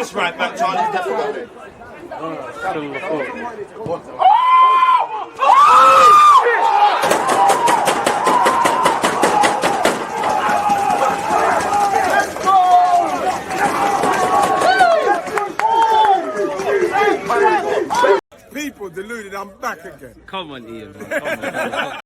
That's right, back time. Definitely. People deluded, I'm back again. Come on, Ian, man. Come on.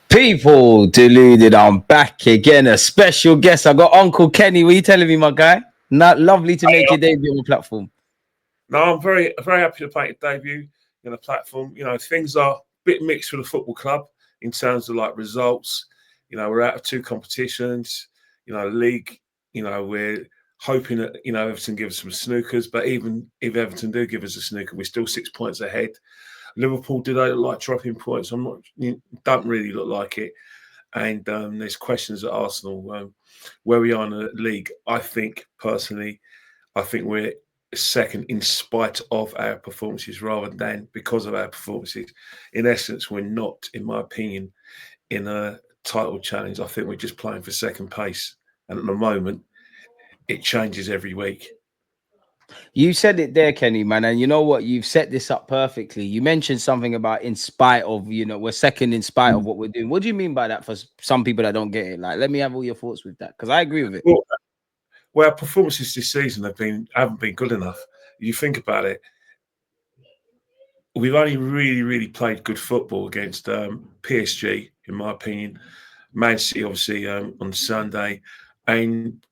People deluded, I'm back again. A special guest. I got Uncle Kenny. What are you telling me, my guy? Not lovely to make your debut on the platform. No, I'm very happy to make a debut on the platform. You know, things are a bit mixed for the football club in terms of like results. You know, we're out of 2 competitions. You know, league. You know, we're hoping that Everton give us some snookers. But even if Everton do give us a snooker, we're still 6 points ahead. Liverpool, do they look like dropping points? Don't really look like it. And there's questions at Arsenal where we are in the league. I think personally, we're second in spite of our performances rather than because of our performances. In essence, we're not, in my opinion, in a title challenge. I think we're just playing for second place. And at the moment, it changes every week. You said it there, Kenny, man. And you know what? You've set this up perfectly. You mentioned something about in spite of, we're second in spite of what we're doing. What do you mean by that for some people that don't get it? Like, let me have all your thoughts with that, because I agree with it. Well, our performances this season haven't been good enough. You think about it, we've only really played good football against PSG, in my opinion. Man City, obviously, on Sunday, and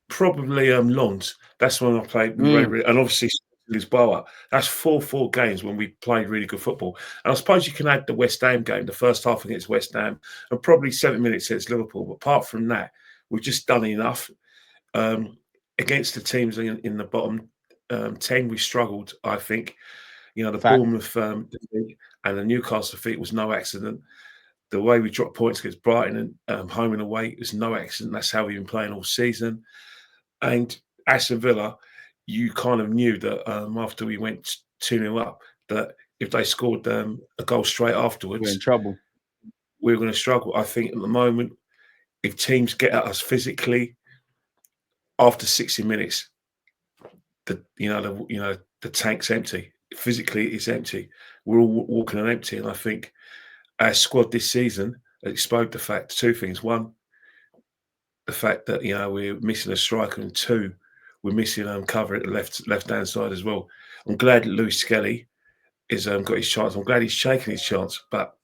probably Lons. That's when I played really, and obviously Lisboa. That's 4 games when we played really good football. And I suppose you can add the West Ham game, the first half against West Ham, and probably 7 minutes against Liverpool. But apart from that, we've just done enough. Against the teams in the bottom 10, we struggled, I think. You know, the Bournemouth and the Newcastle defeat was no accident. The way we dropped points against Brighton and home and away was no accident. That's how we've been playing all season. And Aston Villa, you kind of knew that after we went 2-0 up, that if they scored a goal straight afterwards, we're in trouble. We were going to struggle. I think at the moment, if teams get at us physically, after 60 minutes, the tank's empty. Physically, it's empty. We're all walking on empty, and I think our squad this season exposed the fact 2 things. 1, the fact that we're missing a striker, and 2, we're missing cover at the left-hand side as well. I'm glad that Lewis Skelly has got his chance. I'm glad he's shaking his chance, but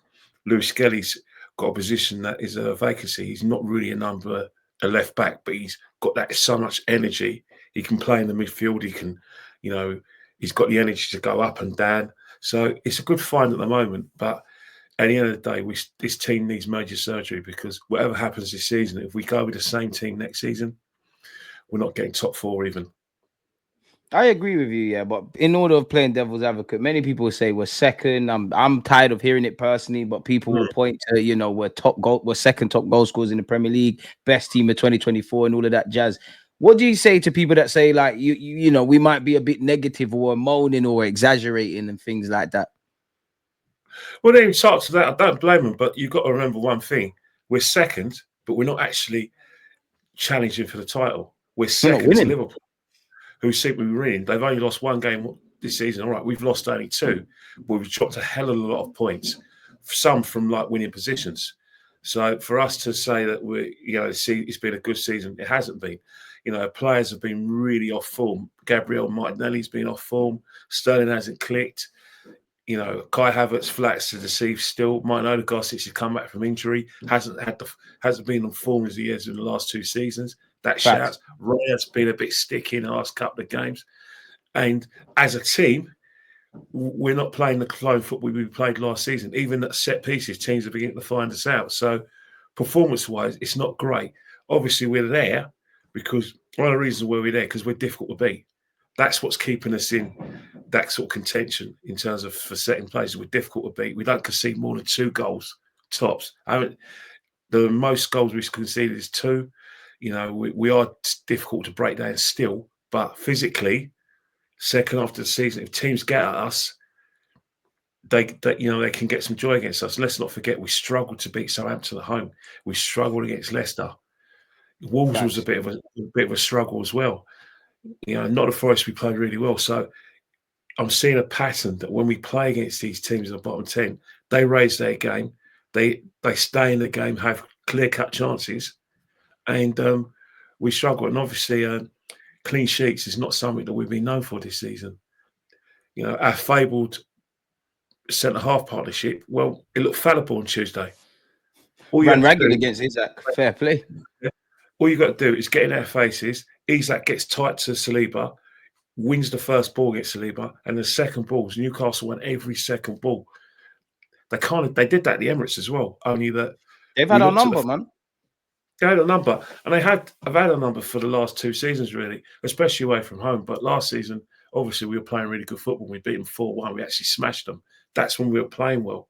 Lewis Skelly's got a position that is a vacancy. He's not really a left back, but he's got that so much energy. He can play in the midfield. He can, he's got the energy to go up and down. So it's a good find at the moment. But at the end of the day, this team needs major surgery, because whatever happens this season, if we go with the same team next season, we're not getting top 4 even. I agree with you, yeah. But in order of playing devil's advocate, many people say we're second. I'm tired of hearing it personally, but people will point to, we're second top goal scorers in the Premier League, best team of 2024, and all of that jazz. What do you say to people that say, like, we might be a bit negative or moaning or exaggerating and things like that? Well, they talk to that. I don't blame them, but you've got to remember one thing: we're second, but we're not actually challenging for the title. We're second to Liverpool, who seem to be winning. They've only lost 1 game this season. All right, we've lost only 2, but we've dropped a hell of a lot of points, some from like winning positions. So for us to say that it's been a good season, it hasn't been. Players have been really off form. Gabriel Martinelli's been off form. Sterling hasn't clicked. Kai Havertz flats to deceive still. Martin Odegaard, since he's come back from injury, hasn't been on form as he has in the last 2 seasons. That shouts. Ray's been a bit sticky in the last couple of games. And as a team, we're not playing the flowing football we played last season. Even at set pieces, teams are beginning to find us out. So performance-wise, it's not great. Obviously, we're there because one of the reasons why we're there, because we're difficult to beat. That's what's keeping us in that sort of contention in terms of for second place. We're difficult to beat. We don't concede more than 2 goals tops. The most goals we've conceded is 2. You know, we are difficult to break down still, but physically, second after the season, if teams get at us, they can get some joy against us. Let's not forget we struggled to beat Southampton at home. We struggled against Leicester. Wolves was a bit of a struggle as well. You know, not a Forest we played really well. So I'm seeing a pattern that when we play against these teams in the bottom 10, they raise their game, they stay in the game, have clear-cut chances, and we struggle. And obviously, clean sheets is not something that we've been known for this season. You know, our fabled centre-half partnership, well, it looked fallible on Tuesday. Ran ragged against Isaac. Fair play. All you got to do is get in their faces. Isaac gets tight to Saliba, wins the first ball against Saliba, and the second balls, Newcastle won every second ball. They did that at the Emirates as well. Only that they've had our number, man. They had a number, and I've had a number for the last 2 seasons, really, especially away from home. But last season, obviously, we were playing really good football. We beat them 4-1. We actually smashed them. That's when we were playing well.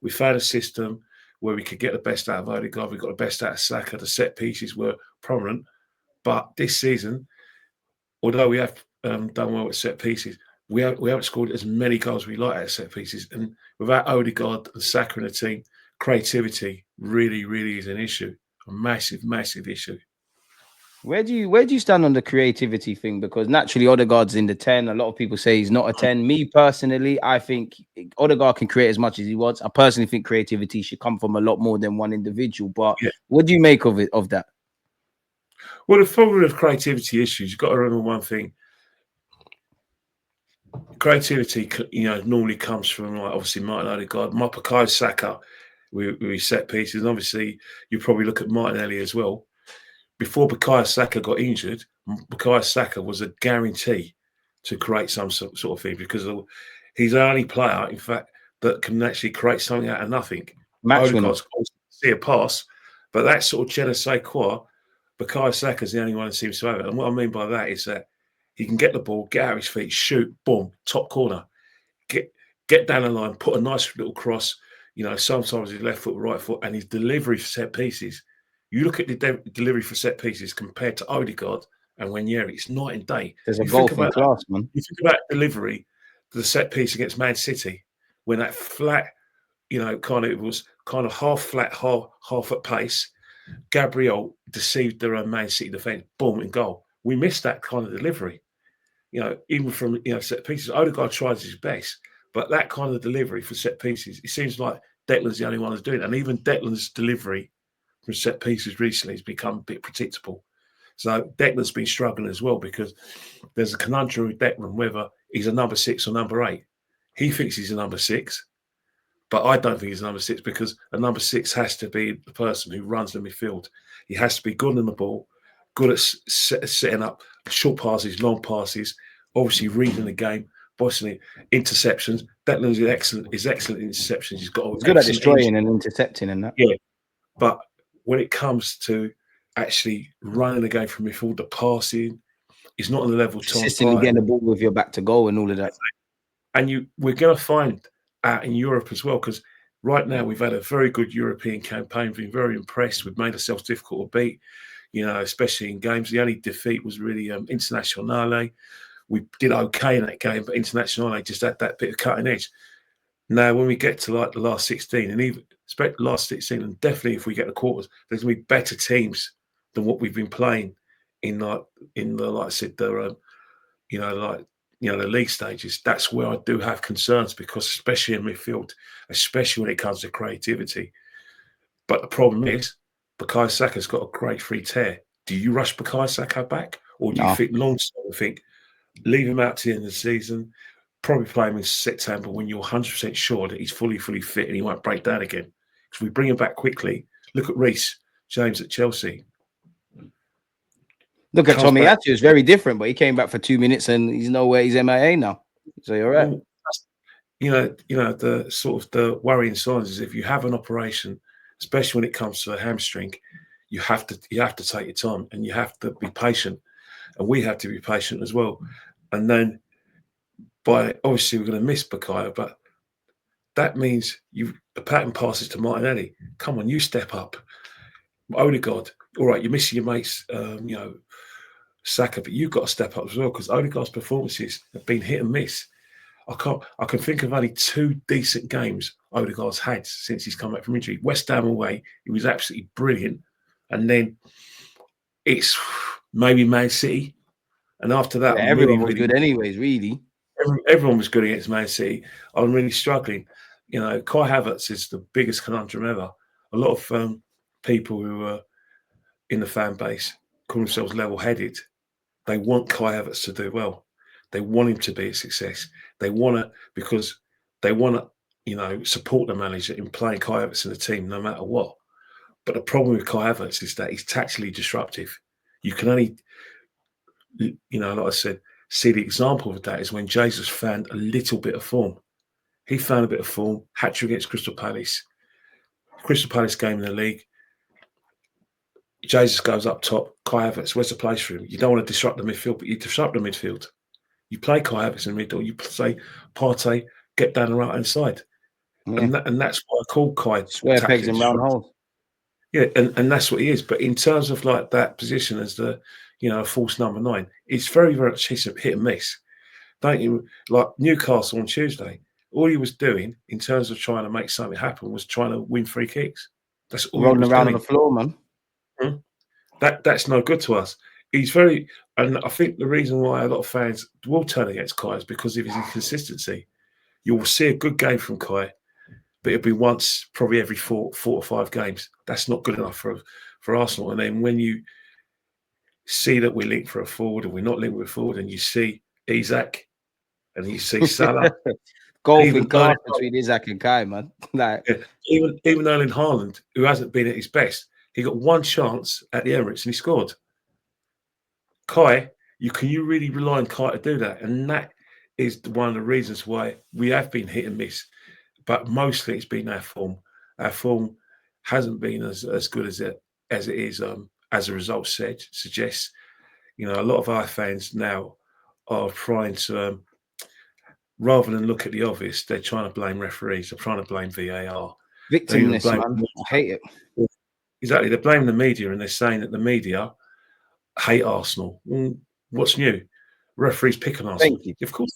We found a system where we could get the best out of Odegaard. We got the best out of Saka. The set pieces were prominent. But this season, although we have done well at set pieces, we haven't scored as many goals as we like at set pieces. And without Odegaard and Saka in the team, creativity really, really is an issue. A massive, massive issue. Where do you stand on the creativity thing? Because naturally Odegaard's in the 10. A lot of people say he's not a 10. Me personally, I think Odegaard can create as much as he wants. I personally think creativity should come from a lot more than one individual. But what do you make of that? Well, the problem with creativity issues, you've got to remember one thing. Creativity, normally comes from, like, obviously Martin Odegaard, Bukayo Saka, we set pieces, and obviously you probably look at Martinelli as well. Before Bukayo Saka got injured, Bukayo Saka was a guarantee to create some sort of thing, because he's the only player, in fact, that can actually create something out of nothing. Odegaard's see a pass, but that sort of je ne sais quoi, Bukayo Saka is the only one that seems to have it. And what I mean by that is that he can get the ball, get out of his feet, shoot, boom, top corner, get down the line, put a nice little cross. You know, sometimes his left foot, right foot, and his delivery for set pieces. You look at the delivery for set pieces compared to Odegaard and Wanyeri, it's night and day. There's a golf in class, man. You think about delivery, the set piece against Man City, when that flat, it was kind of half flat, half at pace. Gabriel deceived their own Man City defence, boom, and goal. We missed that kind of delivery. Even from set pieces. Odegaard tries his best, but that kind of delivery for set pieces, it seems like Declan's the only one who's doing it. And even Declan's delivery from set pieces recently has become a bit predictable. So Declan's been struggling as well, because there's a conundrum with Declan whether he's a number 6 or number 8. He thinks he's a number 6, but I don't think he's a number 6, because a number 6 has to be the person who runs the midfield. He has to be good on the ball, good at setting up short passes, long passes, obviously reading the game, bossing interceptions. Declan is excellent in interceptions. He's good at destroying and intercepting and that. Yeah, but when it comes to actually running the game from midfield, the passing, he's not on the level. Consistently getting the ball with your back to goal and all of that. And we're going to find out in Europe as well, because right now we've had a very good European campaign. Been very impressed. We've made ourselves difficult to beat, especially in games. The only defeat was really Internazionale. We did okay in that game, but Internazionale just had that bit of cutting edge. Now, when we get to like the last 16, and even expect the last 16, and definitely if we get the quarters, there's going to be better teams than what we've been playing in the league stages. That's where I do have concerns, because especially in midfield, especially when it comes to creativity. But the problem is, Bukayo Saka's got a great free tear. Do you rush Bukayo Saka back, or do you think long-term, leave him out to the end of the season, probably play him in September when you're 100% sure that he's fully fit and he won't break down again? Because we bring him back quickly. Look at Reece James at Chelsea. Look at Tommy Atsu. It's very different, but he came back for 2 minutes and he's nowhere. He's MIA now. So you're right. The sort of the worrying signs is if you have an operation, especially when it comes to a hamstring, you have to take your time and you have to be patient, and we have to be patient as well. And then, obviously we're going to miss Bukayo, but that means the pattern passes to Martinelli. Come on, you step up. Odegaard, all right, you're missing your mates, Saka, but you've got to step up as well because Odegaard's performances have been hit and miss. I can think of only 2 decent games Odegaard's had since he's come back from injury. West Ham away, he was absolutely brilliant, and then it's maybe Man City, and after that, Yeah, I'm everyone really, was really good anyways, really. everyone was good against Man City. I'm really struggling. Kai Havertz is the biggest conundrum ever. A lot of people who are in the fan base call themselves level-headed. They want Kai Havertz to do well. They want him to be a success. They want to because they want to, support the manager in playing Kai Havertz in the team no matter what. But the problem with Kai Havertz is that he's tactically disruptive. You can only, like I said, see the example of that is when Jesus found a little bit of form. He found a bit of form, hat-trick against Crystal Palace. Crystal Palace game in the league. Jesus goes up top. Kai Havertz, where's the place for him? You don't want to disrupt the midfield, but you disrupt the midfield. You play Kai Havertz in the middle. You say, Partey, get down the right-hand side. Yeah. And that's what I call Kai. Square pegs and round holes. Yeah, and that's what he is. But in terms of like that position as the, false number 9, it's very, very much hit and miss. Don't you? Like Newcastle on Tuesday, all he was doing in terms of trying to make something happen was trying to win free kicks. That's all rolling he was around doing. on the floor, man. That's no good to us. And I think the reason why a lot of fans will turn against Kai is because of his inconsistency. You will see a good game from Kai, but it'll be once probably every 4 or 5 games. That's not good enough for Arsenal. And then when you see that we're linked for a forward and we're not linked with a forward, and you see Isak and you see Salah, golfing class between Isak and Kai, man. Like even Erling Haaland, who hasn't been at his best, he got 1 chance at the Emirates and he scored. Kai, can you really rely on Kai to do that? And that is one of the reasons why we have been hit and miss. But mostly it's been our form. Our form hasn't been as good as it is, as a result suggests. A lot of our fans now are trying to, rather than look at the obvious, they're trying to blame referees. They're trying to blame VAR. victimness, man. I hate it. Exactly. They're blaming the media and they're saying that the media hate Arsenal. Well, what's new? Referees pick on Arsenal. Thank you. Of course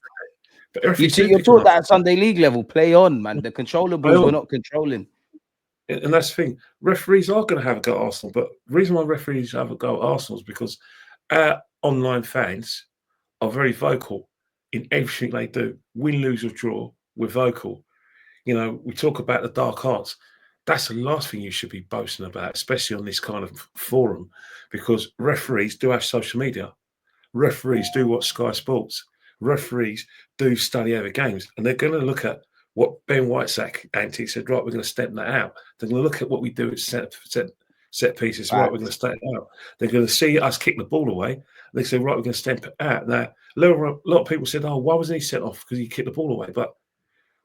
they do. But You're taught that at Sunday League level. Play on, man. The controllables we're not controlling. And that's the thing. Referees are going to have a go at Arsenal. But the reason why referees have a go at Arsenal is because our online fans are very vocal in everything they do. Win, lose, or draw, we're vocal. We talk about the dark arts. That's the last thing you should be boasting about, especially on this kind of forum, because referees do have social media. Referees do watch Sky Sports. Referees do study over games. And they're going to look at what Ben Whitesack anti said, right, we're going to step that out. They're going to look at what we do at set pieces, right, we're going to step it out. They're going to see us kick the ball away. They say, right, we're going to step it out. Now, a lot of people said, oh, why wasn't he sent off? Because he kicked the ball away. But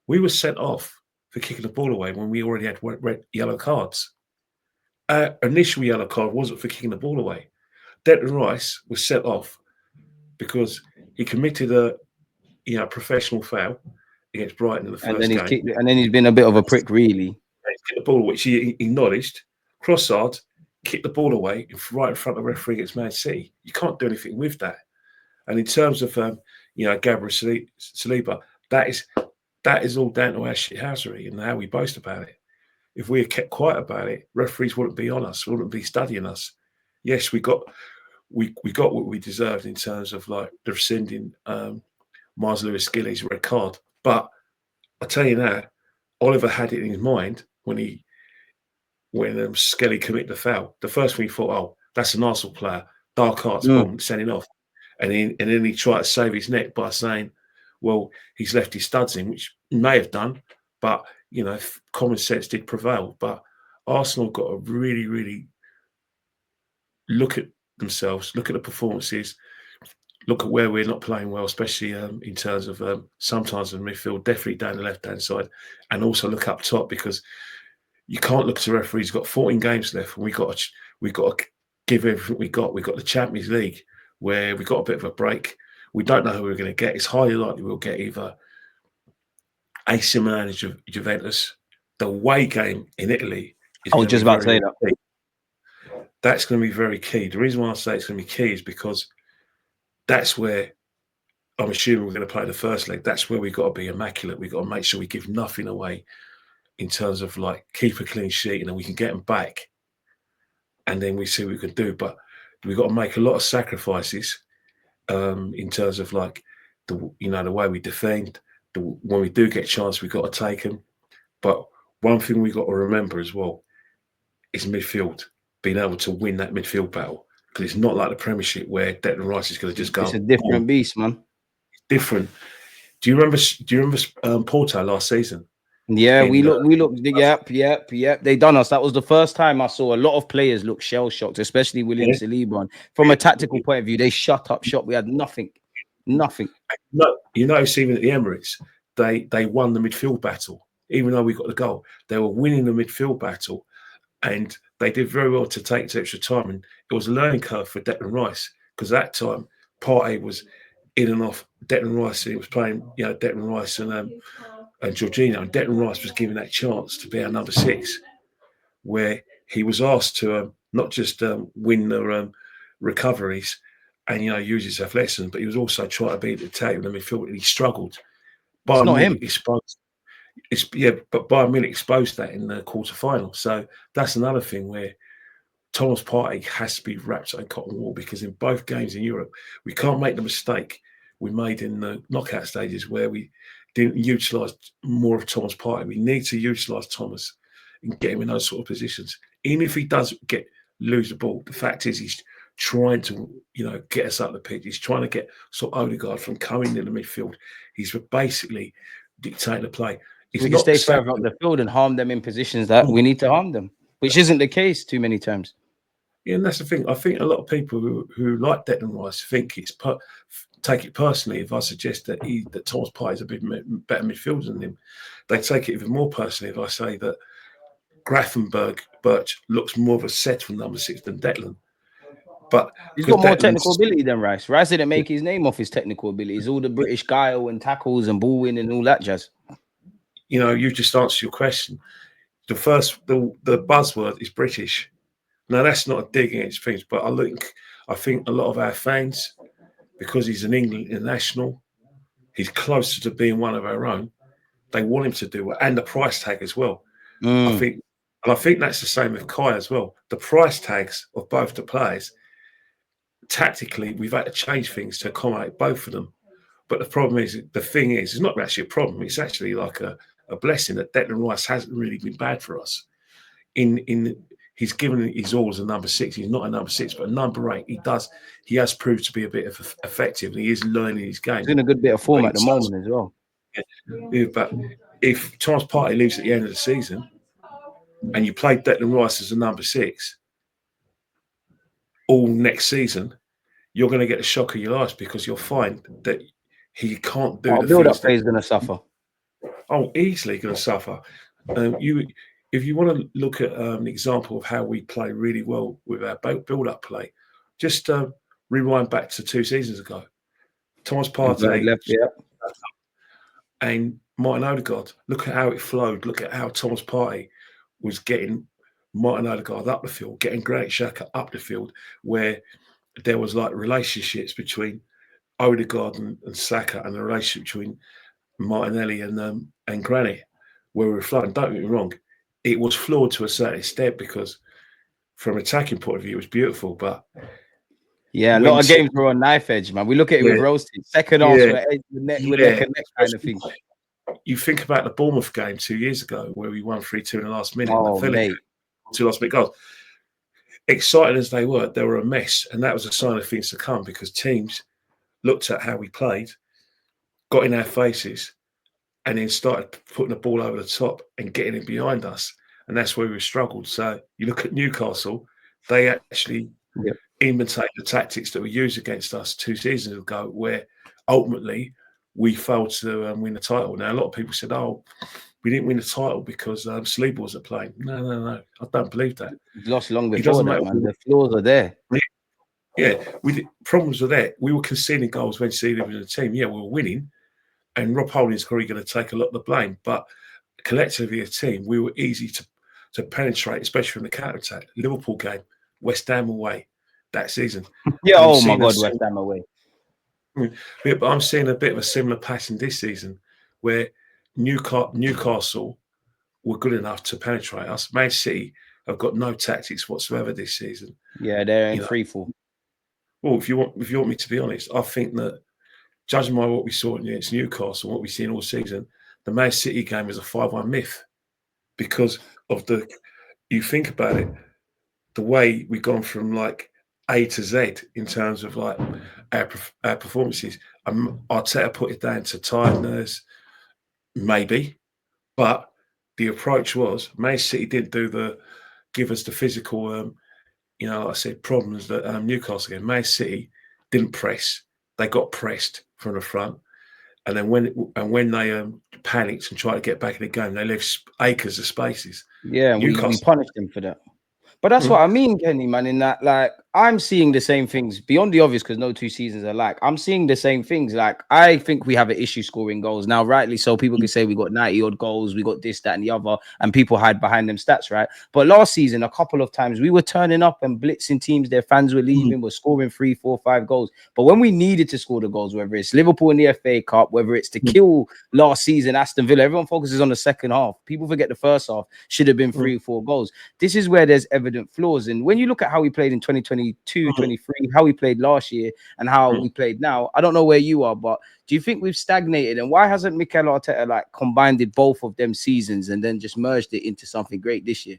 we were sent off for kicking the ball away when we already had yellow cards. Our initial yellow card wasn't for kicking the ball away. Declan Rice was sent off because he committed a professional foul against Brighton in the first game. And then he's been a bit of a prick, really. He kicked the ball, which he acknowledged. Crossard kicked the ball away right in front of the referee against Man City. You can't do anything with that. And in terms of Gabriel Saliba, that is all down to our shithousery and how we boast about it. If we had kept quiet about it, referees wouldn't be on us, wouldn't be studying us. Yes, we got what we deserved in terms of like the rescinding Miles Lewis-Skelly's red card. But I tell you now, Oliver had it in his mind when Skelly committed the foul. The first thing he thought, oh, that's an Arsenal player, dark arts, boom, sending off. And then he tried to save his neck by saying, well, he's left his studs in, which he may have done, but common sense did prevail. But Arsenal got to really, really look at themselves, look at the performances, look at where we're not playing well, especially in terms of sometimes in midfield, definitely down the left-hand side, and also look up top, because you can't look at the referees. We've got 14 games left, and we got to give everything we got. We've got the Champions League, where we got a bit of a break. We don't know who we're going to get. It's highly likely we'll get either AC Milan and Juventus. The away game in Italy is I was just about to say that. That's going to be very key. The reason why I say it's going to be key is because that's where I'm assuming we're going to play the first leg. That's where we've got to be immaculate. We've got to make sure we give nothing away in terms of like keep a clean sheet, and then we can get them back, and then we see what we can do. But we've got to make a lot of sacrifices in terms of like the way we defend. When we do get a chance, we've got to take them. But one thing we've got to remember as well is midfield, being able to win that midfield battle, because it's not like the Premiership where Declan Rice is going to just go. It's a different beast, man. Different. Do you remember Porto last season? Yeah, we looked. Yep. They done us. That was the first time I saw a lot of players look shell shocked, especially William Saliba. From a tactical point of view, they shut up shop. We had nothing. No, even at the Emirates, they won the midfield battle. Even though we got the goal, they were winning the midfield battle, and they did very well to take to extra time. And it was a learning curve for Declan Rice, because at that time Partey was in and off Declan Rice. He was playing, Declan Rice and Jorginho, and Declan Rice was given that chance to be our number 6, where he was asked to not just win the recoveries and use his athleticism, but he was also trying to be the attack in the midfield, and he struggled. It's not him. But Bayern Munich exposed that in the quarter-final. So that's another thing where Thomas Partey has to be wrapped in cotton wool, because in both games in Europe, we can't make the mistake we made in the knockout stages where we didn't utilise more of Thomas Partey. We need to utilise Thomas and get him in those sort of positions. Even if he does lose the ball, the fact is he's trying to, get us up the pitch. He's trying to get Odegaard from coming in the midfield. He's basically dictating the play. We can stay further up the field and harm them in positions that we need to harm them, which isn't the case too many times. Yeah, and that's the thing. I think a lot of people who like Declan Rice think take it personally if I suggest that Thomas Partey is a bit better midfielder than him. They take it even more personally if I say that Birch looks more of a settled number 6 than Declan. But he's got more technical ability than Rice. Rice didn't make his name off his technical abilities, all the British guile and tackles and ball win and all that jazz. You just answered your question. The buzzword is British. Now that's not a dig against things, but I think a lot of our fans, because he's an England international, he's closer to being one of our own. They want him to do it, and the price tag as well. I think that's the same with Kai as well. The price tags of both the players, tactically, we've had to change things to accommodate both of them. But the problem is, it's not actually a problem. It's actually like a blessing that Declan Rice hasn't really been bad for us. He's given his all as a number 6. He's not a number 6, but a number 8. He has proved to be a bit effective, and he is learning his game. He's in a good bit of form at the moment as well. Yeah, but if Thomas Partey leaves at the end of the season, and you play Declan Rice as a number 6 all next season, you're going to get the shock of your life, because you'll find that he can't do the build-up phase. Going to suffer. Easily going to suffer. If you want to look at an example of how we play really well with our build-up play, just rewind back to 2 seasons ago. Thomas Partey left, and Martin Odegaard. Look at how it flowed. Look at how Thomas Partey was getting Martin Odegaard up the field, getting Granit Xhaka up the field, where there was like relationships between Odegaard and Saka, and the relationship between Martinelli and Granit, where we were flowing. Don't get me wrong, it was flawed to a certain extent, because from an attacking point of view, it was beautiful. But a lot of games were on knife edge, man. We look at it with roasted. Second half, with neck kind of thing. You think about the Bournemouth game 2 years ago, where we won 3-2 in the last minute. Oh, mate. 2 last minute goals. Exciting as they were a mess, and that was a sign of things to come, because teams looked at how we played, got in our faces, and then started putting the ball over the top and getting it behind us. And that's where we struggled. So you look at Newcastle, they actually imitated the tactics that were used against us 2 seasons ago, where ultimately we failed to win the title. Now, a lot of people said, we didn't win the title because Saliba wasn't playing. No. I don't believe that. He lost long before that, man. The flaws are there. Yeah, problems were there. We were conceding goals when Saliba was in the team. Yeah, we were winning. And Rob Holding's probably going to take a lot of the blame. But collectively, as a team, we were easy to penetrate, especially from the counter-attack. Liverpool game, West Ham away that season. Yeah, And oh my God, West Ham away. Yeah, but I'm seeing a bit of a similar pattern this season where Newcastle were good enough to penetrate us. Man City have got no tactics whatsoever this season. Yeah, they're in free fall. Well, if you want me to be honest, I think that judging by what we saw against Newcastle, what we've seen all season, the Man City game is a 5-1 myth because of you think about it, the way we've gone from like A to Z in terms of like our performances. Arteta put it down to tiredness, maybe, but the approach was Man City didn't give us the physical, like I said, problems that Newcastle again. Man City didn't press; they got pressed from the front, and then when they panicked and tried to get back in the game, they left acres of spaces. Yeah, we punished them for that. But that's what I mean, Kenny, man, in that, like, I'm seeing the same things beyond the obvious because no two seasons are alike. I'm seeing the same things. Like, I think we have an issue scoring goals. Now, rightly so, people can say we got 90 odd goals, we got this, that, and the other, and people hide behind them stats, right? But last season, a couple of times, we were turning up and blitzing teams, their fans were leaving, we're scoring 3, 4, 5 goals. But when we needed to score the goals, whether it's Liverpool in the FA Cup, whether it's to kill last season, Aston Villa, everyone focuses on the second half. People forget the first half should have been 3 or 4 goals. This is where there's evident flaws. And when you look at how we played in 2022, 23, how we played last year and how we played now, I don't know where you are, but do you think we've stagnated? And why hasn't Mikel Arteta like combined both of them seasons and then just merged it into something great this year?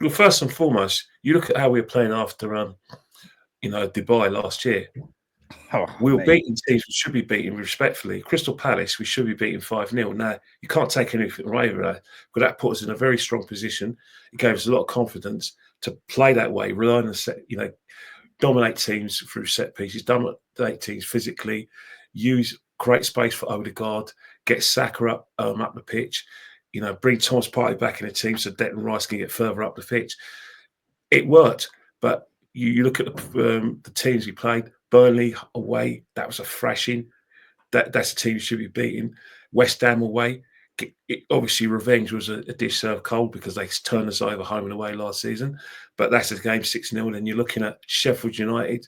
Well, first and foremost, you look at how we were playing after Dubai last year. We were beating teams we should be beating respectfully. Crystal Palace, we should be beating 5-0. Now, you can't take anything away with that, but that put us in a very strong position. It gave us a lot of confidence to play that way, rely on the dominate teams through set pieces, dominate teams physically, create space for Odegaard, get Saka up the pitch, bring Thomas Partey back in the team so Declan Rice can get further up the pitch. It worked, but you look at the teams we played. Burnley away, that was a thrashing. That's a team you should be beating. West Ham away, obviously revenge was a dish served cold because they turned us over home and away last season. But that's a game 6-0. And you're looking at Sheffield United,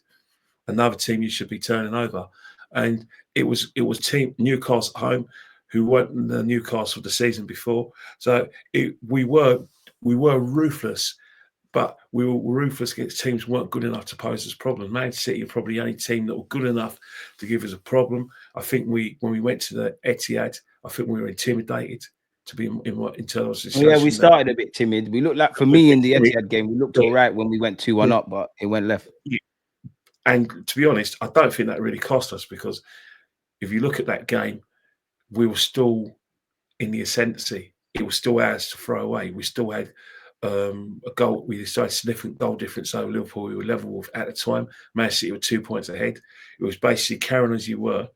another team you should be turning over. And it was team Newcastle at home, who weren't in the Newcastle the season before. So we were ruthless. But we were ruthless against teams who weren't good enough to pose us problems. Man City are probably the only team that were good enough to give us a problem. I think when we went to the Etihad, I think we were intimidated to be in terms of. Yeah, we started a bit timid. We looked like, for me, in the Etihad game, we looked all right when we went 2-1 up, but it went left. And to be honest, I don't think that really cost us because if you look at that game, we were still in the ascendancy. It was still ours to throw away. We still had a goal. We decided significant goal difference over Liverpool. We were level with at the time. Man City were 2 points ahead. It was basically carrying as you were.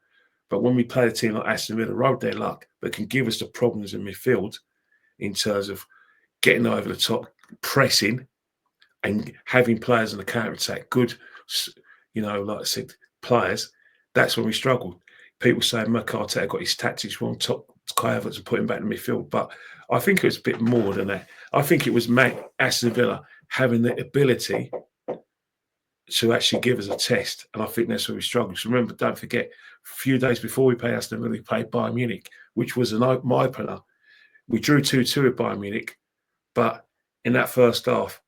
But when we play a team like Aston Villa, rode their luck, but can give us the problems in midfield in terms of getting over the top, pressing, and having players on the counter attack, good, like I said, players. That's when we struggled. People say Arteta got his tactics wrong, top Kai Havertz and put him back in midfield, but I think it was a bit more than that. I think it was Aston Villa having the ability to actually give us a test, and I think that's where we struggled. So remember, don't forget, a few days before we played Aston Villa, we played Bayern Munich, which was an opener. We drew 2-2 with Bayern Munich, but in that first half,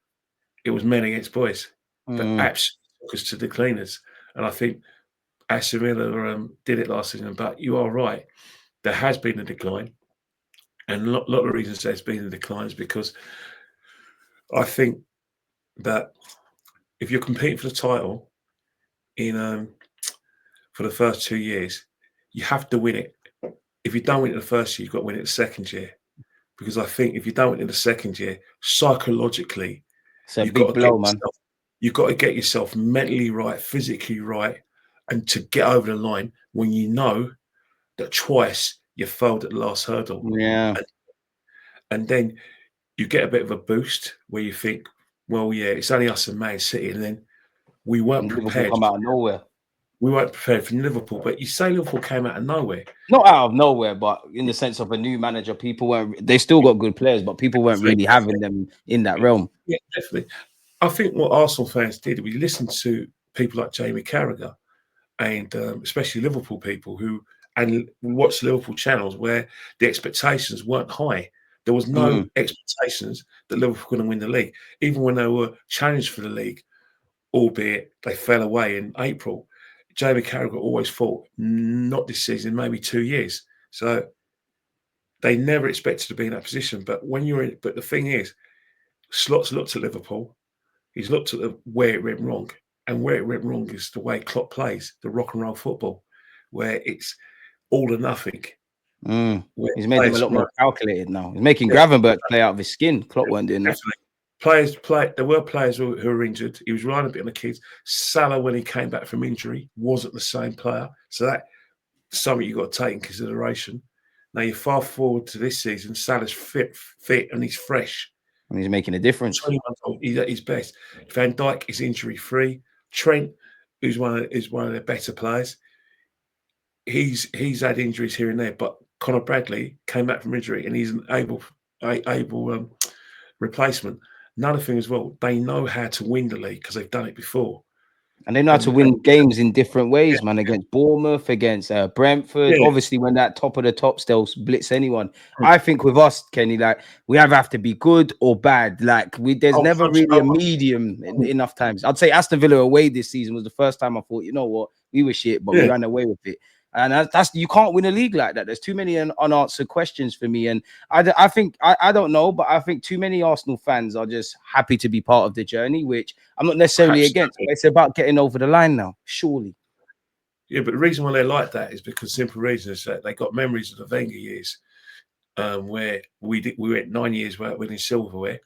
it was men against boys. That absolutely took us to the cleaners, and I think Aston Villa did it last season. But you are right, there has been a decline. And a lot of reasons there's been a decline is because I think that if you're competing for the title for the first 2 years, you have to win it. If you don't win it the first year, you've got to win it the second year. Because I think if you don't win it the second year, psychologically, you've got to get yourself mentally right, physically right, and to get over the line when you know that twice you failed at the last hurdle. Yeah. And then you get a bit of a boost where you think, well, yeah, it's only us and Man City. And then we weren't prepared. Come out of nowhere. We weren't prepared for Liverpool. But you say Liverpool came out of nowhere. Not out of nowhere, but in the sense of a new manager, people weren't, they still got good players, but people weren't really having them in that realm. Yeah, definitely. I think what Arsenal fans did, we listened to people like Jamie Carragher and especially Liverpool people and we watched Liverpool channels where the expectations weren't high. There was no expectations that Liverpool were going to win the league, even when they were challenged for the league, albeit they fell away in April. Jamie Carragher always thought, not this season, maybe 2 years. So they never expected to be in that position. But the thing is, Slot's looked at Liverpool. He's looked at where it went wrong. And where it went wrong is the way Klopp plays, the rock and roll football, where it's all or nothing. He's made them a lot more calculated now. He's making Gravenberch play out of his skin. Klopp weren't doing that. There were players who were injured. He was relying a bit on the kids. Salah, when he came back from injury, wasn't the same player. So that's something you've got to take in consideration. Now you fast forward to this season, Salah's fit and he's fresh. And he's making a difference. 21 months old, he's at his best. Van Dijk is injury-free. Trent, who's one of their better players, he's had injuries here and there, but Conor Bradley came back from injury and he's an able replacement. Another thing as well, they know how to win the league because they've done it before. And they know how to win games in different ways, man, against Bournemouth, against Brentford. Yeah. Obviously, when that top of the tops, they'll blitz anyone. I think with us, Kenny, like, we have to be good or bad. Like, there's never really a medium enough times. I'd say Aston Villa away this season was the first time I thought, you know what, we were shit, but we ran away with it. And that's you can't win a league like that. There's too many unanswered questions for me. And I think, I don't know, but I think too many Arsenal fans are just happy to be part of the journey, which I'm not necessarily against. But it's about getting over the line now, surely. Yeah, but the reason why they're like that is because simple reason is that they got memories of the Wenger years, where we went 9 years without winning silverware.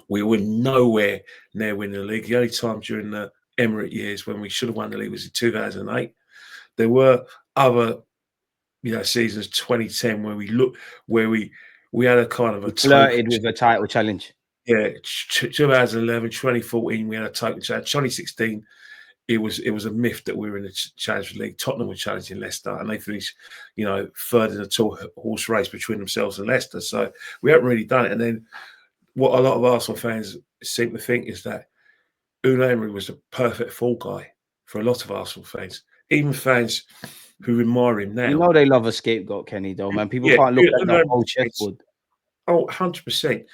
We were nowhere near winning the league. The only time during the Emirate years when we should have won the league was in 2008. There were other, seasons, 2010, where we had a kind of a flirted with a title challenge. Yeah, 2011, 2014, we had a title challenge. 2016, it was a myth that we were in the Challenge League. Tottenham were challenging Leicester, and they finished, third in a horse race between themselves and Leicester. So we haven't really done it. And then what a lot of Arsenal fans seem to think is that Unai Emery was a perfect fall guy for a lot of Arsenal fans. Even fans who admire him now. They love a scapegoat, Kenny, though, man. People can't look at that whole chessboard. Oh, 100%.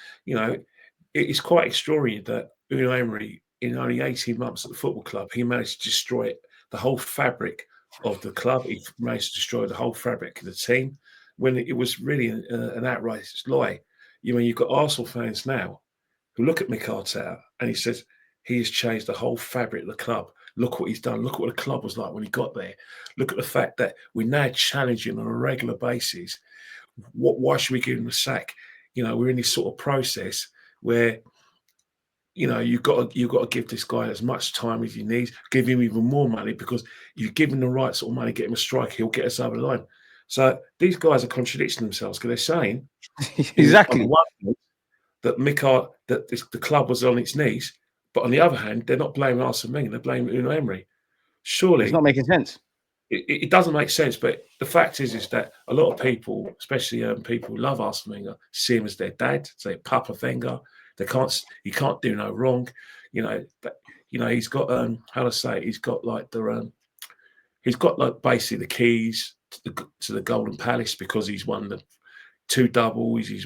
It's quite extraordinary that Unai Emery, in only 18 months at the football club, he managed to destroy the whole fabric of the club. He managed to destroy the whole fabric of the team when it was really an outright lie. You've got Arsenal fans now who look at Mikel Arteta and he says he has changed the whole fabric of the club. Look what he's done. Look what the club was like when he got there. Look at the fact that we're now challenging on a regular basis. Why should we give him a sack? We're in this sort of process where, you've got to give this guy as much time as he needs. Give him even more money because you give him the right sort of money, get him a strike, he'll get us over the line. So these guys are contradicting themselves because they're saying exactly that the club was on its knees. But on the other hand, they're not blaming Arsene Wenger, they're blaming Unai Emery. Surely it's not making sense. It doesn't make sense, but the fact is that a lot of people, especially people who love Arsene Wenger, see him as their dad, say Papa Wenger. He can't do no wrong. He's got he's got like basically the keys to the Golden Palace because he's won the 2 doubles, he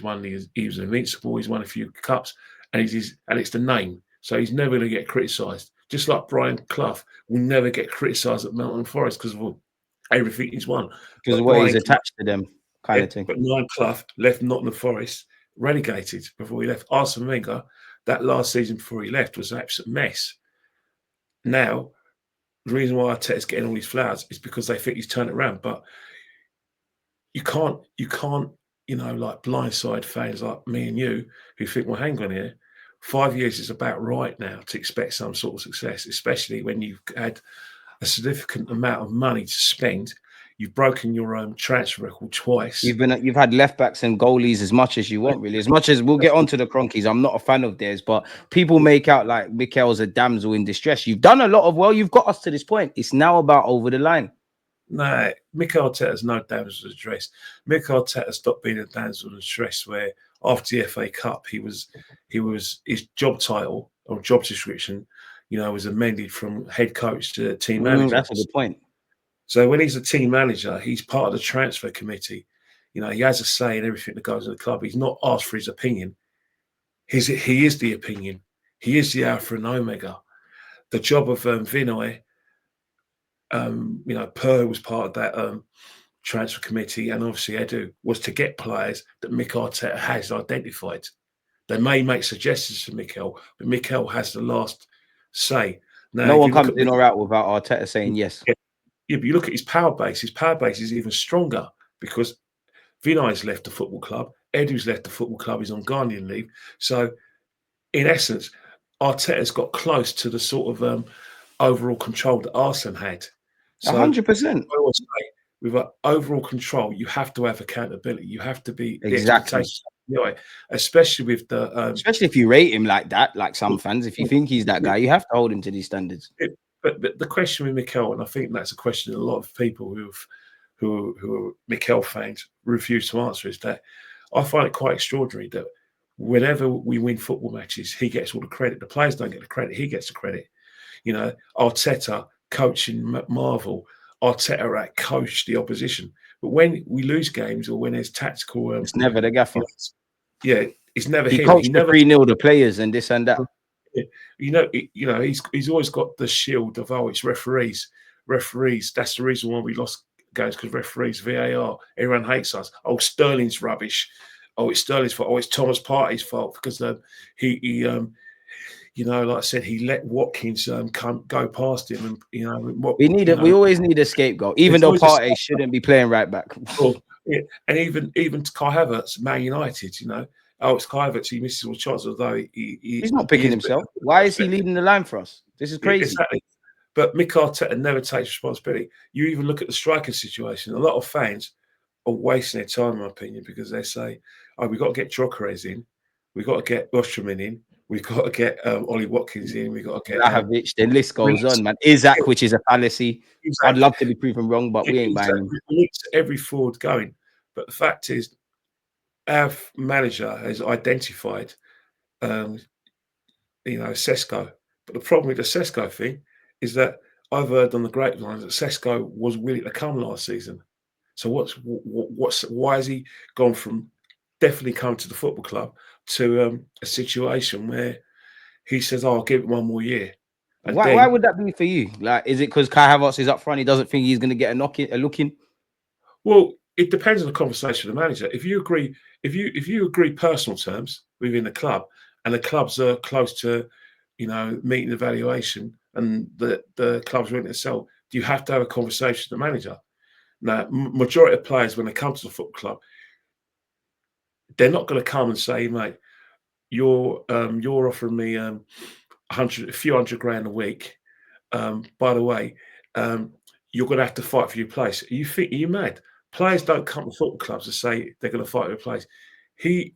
was invincible, he's won a few cups, and it's the name. So he's never going to get criticised. Just like Brian Clough will never get criticised at Melton Forest because of everything he's won. Because of what he's attached to them, kind of thing. But Brian Clough left Nottingham Forest relegated before he left. Arsene Wenger, that last season before he left, was an absolute mess. Now, the reason why Arteta's getting all these flowers is because they think he's turned it around. But you can't, like blindside fans like me and you who think, well, hang on here. 5 years is about right now to expect some sort of success, especially when you've had a significant amount of money to spend. You've broken your own transfer record twice. You've had left backs and goalies as much as you want, really. As much as we'll get onto the Cronkies, I'm not a fan of theirs, but people make out like Mikel's a damsel in distress. You've done a lot of well. You've got us to this point. It's now about over the line. No, Mikel Arteta's no damsel in distress. Mikel Arteta stopped being a damsel in distress where after the FA Cup, his job title or job description, was amended from head coach to team manager. That's a good point. So when he's a team manager, he's part of the transfer committee. He has a say in everything that goes in the club. He's not asked for his opinion. He is the opinion. He is the alpha and omega. The job of Vinay, Per was part of that transfer committee, and obviously Edu, was to get players that Mikel Arteta has identified. They may make suggestions to Mikel, but Mikel has the last say. Now, no one comes in or out without Arteta saying yes. Yeah, but you look at his power base. His power base is even stronger because Vinay's left the football club. Edu's left the football club. He's on Ghanaian leave. So, in essence, Arteta's got close to the sort of overall control that Arsene had. So, 100%. I always say, with overall control, you have to have accountability. You have to be exactly. Especially with the especially if you rate him like that, like some fans. If you think he's that guy, you have to hold him to these standards. But the question with Mikel, and I think that's a question that a lot of people who are Mikel fans refuse to answer, is that I find it quite extraordinary that whenever we win football matches, he gets all the credit. The players don't get the credit. He gets the credit. Arteta coaching Marvel, Arteta coach the opposition. But when we lose games or when there's tactical, it's never the gaffer. It's never he him. Coached he never 3-0 the players and this and that. He's always got the shield of it's referees. That's the reason why we lost games, because referees, VAR, everyone hates us. Sterling's rubbish. It's Sterling's fault. It's Thomas Partey's fault because he like I said, he let Watkins go past him, and we always need a scapegoat, even though Partey shouldn't be playing right back. And even Kai Havertz, Man United, it's Kai Havertz, he misses all shots, although he's not picking himself. Why is he leading the line for us? This is crazy. Exactly. But Mikel Arteta never takes responsibility. You even look at the striker situation. A lot of fans are wasting their time, in my opinion, because they say, we've got to get Jokeres in, we've got to get Osterman in, we've got to get Ollie Watkins in, we've got to get Lahovic. The list goes on, man. Isaac, which is a fallacy. Exactly. I'd love to be proven wrong, but we ain't buying him. Every forward going. But the fact is, our manager has identified, Sesko. But the problem with the Sesko thing is that I've heard on the grapevine that Sesko was willing to come last season. So why has he gone from definitely coming to the football club to a situation where he says, "I'll give it one more year"? And why would that be for you? Like, is it because Kai Havertz is up front? He doesn't think he's going to get a look in? Well, it depends on the conversation with the manager. If you agree personal terms within the club, and the clubs are close to, meeting the valuation, and the club's willing to sell, you have to have a conversation with the manager. Now, majority of players, when they come to the football club, they're not going to come and say, "Mate, you're offering me a few hundred grand a week. By the way, you're going to have to fight for your place." Are you mad? Players don't come to football clubs to say they're going to fight for a place. He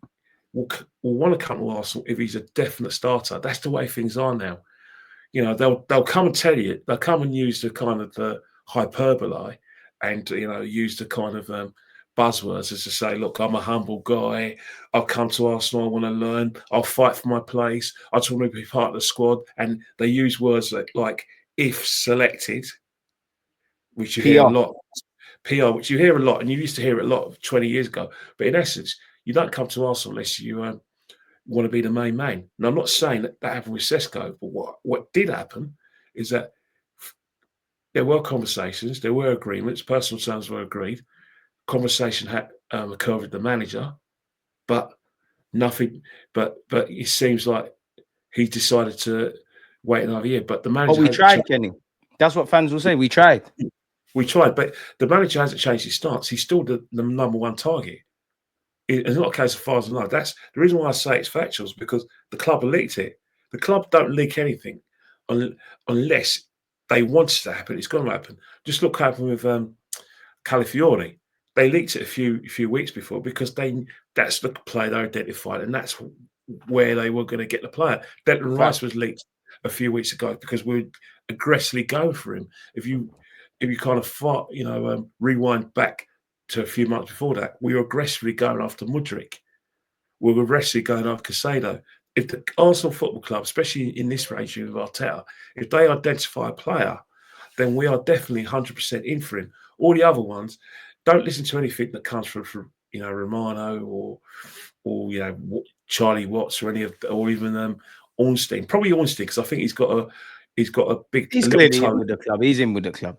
will want to come to Arsenal if he's a definite starter. That's the way things are now. They'll come and tell you. They'll come and use the kind of the hyperbole and use the kind of buzzwords as to say, "Look, I'm a humble guy. I've come to Arsenal. I want to learn. I'll fight for my place. I just want to be part of the squad." And they use words like "if selected," which you hear a lot. PR, which you hear a lot, and you used to hear it a lot 20 years ago. But in essence, you don't come to Arsenal unless you want to be the main man. And I'm not saying that happened with Sesko, but what did happen is that there were conversations, there were agreements, personal terms were agreed. Conversation had occurred with the manager, but nothing. But it seems like he decided to wait another year. But the manager, we tried, Kenny. That's what fans will say. We tried. We tried, but the manager hasn't changed his stance. He's still the number one target. It's not a case of far as I know. That's the reason why I say it's factual, is because the club leaked it. The club don't leak anything unless they want it to happen. It's going to happen. Just look what happened with Calafiori. They leaked it a few weeks before because that's the player they identified, and that's where they were going to get the player. Declan Rice was leaked a few weeks ago because we were aggressively going for him. If you kind of rewind back to a few months before that, we were aggressively going after Mudryk. We were aggressively going after Casado. if the Arsenal Football Club, especially in this regime of Arteta, if they identify a player, then we are definitely 100% in for him. All the other ones, don't listen to anything that comes from Romano or Charlie Watts or any of, or even Ornstein. Probably Ornstein, because I think he's got a big. He's a clearly toe. in with the club. He's in with the club.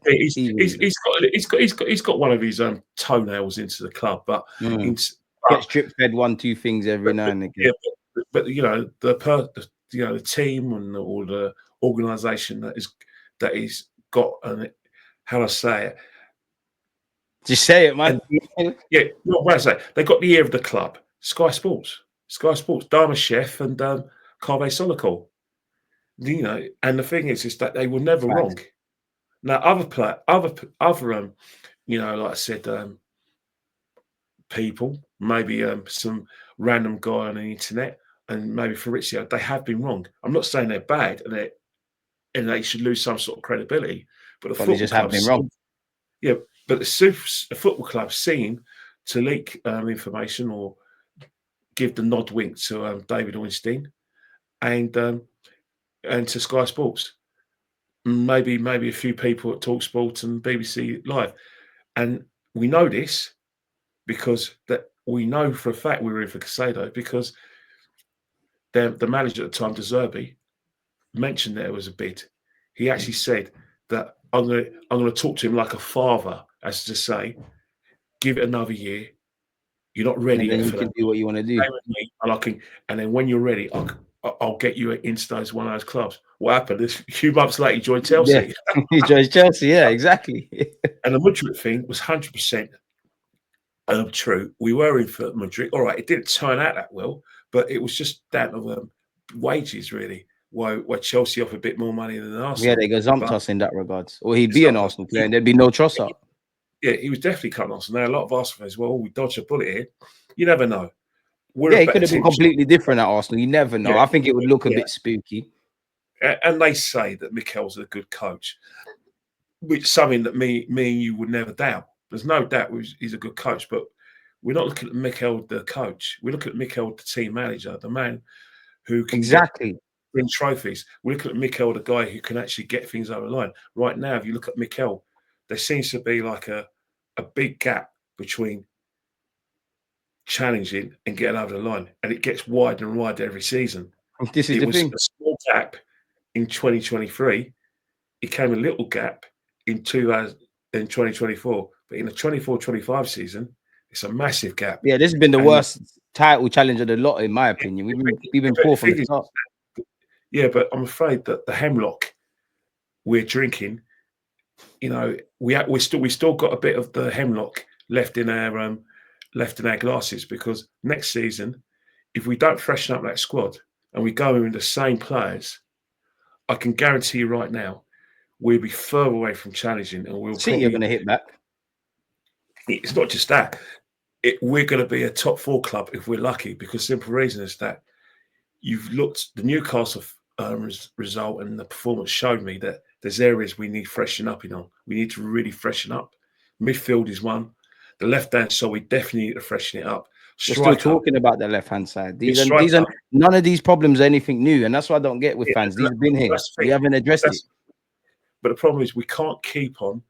He's got one of his toenails into the club, but gets drip fed 1-2 things every now and again. Yeah, but the team and or the organisation that is got, and how do I say it? Just say it, man. What I say, they got the ear of the club. Sky Sports, Dharma Chef and Carve Solikol. And the thing is that they were never wrong. Now, other like I said, people, maybe some random guy on the internet, and maybe Fabrizio, they have been wrong. I'm not saying they're bad and they should lose some sort of credibility, but they just have been wrong. Yeah, but the football club seem to leak information or give the nod wink to David Ornstein and to Sky Sports, maybe a few people at TalkSport and BBC Live, and we know this because that we know for a fact we were in for Casado because the manager at the time, De Zerbi, mentioned there was a bid. He actually said that I'm going to talk to him like a father, as to say, give it another year. You're not ready yet. You can do what you want to do. And then when you're ready, I'll get you into one of those clubs. What happened? A few months later, he joined Chelsea. Yeah. He joined Chelsea, yeah, exactly. And the Madrid thing was 100% true. We were in for Madrid. All right, it didn't turn out that well, but it was just down to wages, really. Why Chelsea offered a bit more money than Arsenal. Yeah, they gazumped us in that regards. Or he'd be an Arsenal player and there'd be no Trossard. Yeah, he was definitely cutting Arsenal. Now, a lot of Arsenal fans, well, we dodged a bullet here. You never know. He could have been completely different at Arsenal. You never know. Yeah. I think it would look a bit spooky. And they say that Mikel's a good coach, which is something that me and you would never doubt. There's no doubt he's a good coach, but we're not looking at Mikel the coach. We're looking at Mikel the team manager, the man who can win trophies. We're looking at Mikel, the guy who can actually get things over the line. Right now, if you look at Mikel, there seems to be like a big gap between challenging and getting over the line, and it gets wider and wider every season. This is the thing. A small gap in 2023. It came a little gap in 2024, but in the 24-25 season, it's a massive gap. Yeah, this has been the worst title challenge of the lot, in my opinion. We've been poor from the start. Yeah, but I'm afraid that the hemlock we're drinking, we still got a bit of the hemlock left in our glasses, because next season, if we don't freshen up that squad and we go in the same players, I can guarantee you right now, we'll be further away from challenging, and we'll see you're going to hit back. It's not just that. We're going to be a top 4 club if we're lucky, because simple reason is that you've looked, the Newcastle result and the performance showed me that there's areas we need freshen up on. We need to really freshen up. Midfield is one. The left-hand side, we definitely need to freshen it up. We're still talking about the left-hand side. These are none of these problems are anything new, and that's what I don't get with fans. These have been here. We haven't addressed it. But the problem is we can't keep on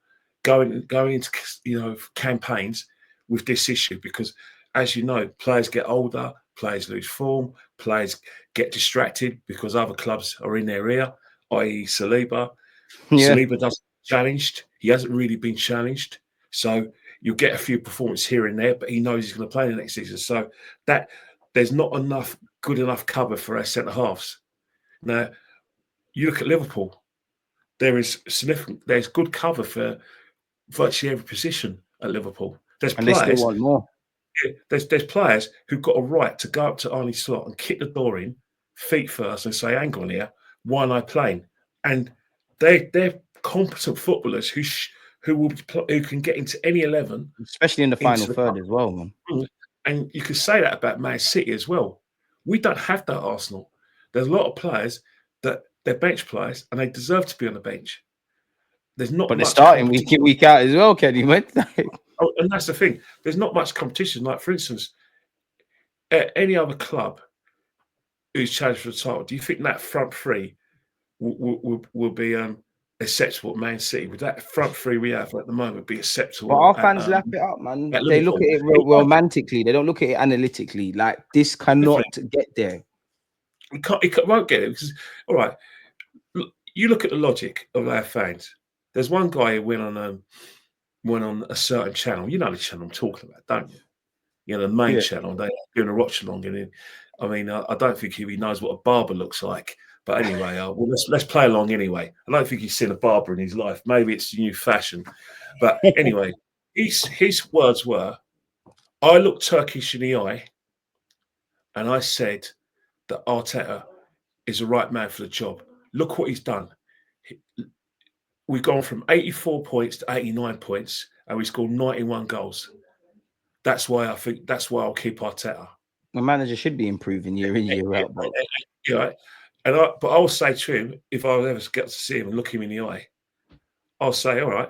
going into campaigns with this issue, because, as you know, players get older, players lose form, players get distracted because other clubs are in their ear, i.e. Saliba. Yeah. Saliba doesn't challenged. He hasn't really been challenged. So you'll get a few performances here and there, but he knows he's going to play the next season. So that there's not good enough cover for our centre halves. Now, you look at Liverpool, there's good cover for virtually every position at Liverpool. They still want more. There's players who've got a right to go up to Arne Slot and kick the door in, feet first, and say, hang on here, why am I playing? And they're competent footballers who can get into any 11, especially in the final third as well, man. And you could say that about Man City as well. We don't have that at Arsenal. There's a lot of players that they're bench players and they deserve to be on the bench. There's not, but they're starting week out as well, Kenny. And that's the thing. There's not much competition. Like, for instance, at any other club, who's challenged for the title, do you think that front three will be acceptable at Man City? Would that front three we have at the moment be acceptable? But our fans lap it up, man. at They look Liverpool? at it romantically. They don't look at it analytically. Like, this cannot get there. It won't get it because, all right, you look at the logic of our fans. There's one guy who went on a certain channel. You know the channel I'm talking about, don't you? You know, the main channel. They're doing a watch along, and I mean, I don't think he knows what a barber looks like. But anyway, well, let's play along anyway. I don't think he's seen a barber in his life. Maybe it's the new fashion. But anyway, his words were, I looked Turkish in the eye and I said that Arteta is the right man for the job. Look what he's done. We've gone from 84 points to 89 points and we scored 91 goals. That's why I'll keep Arteta. The manager should be improving year in, year out, bro. Yeah. But I'll say to him, if I ever get to see him and look him in the eye, I'll say, all right,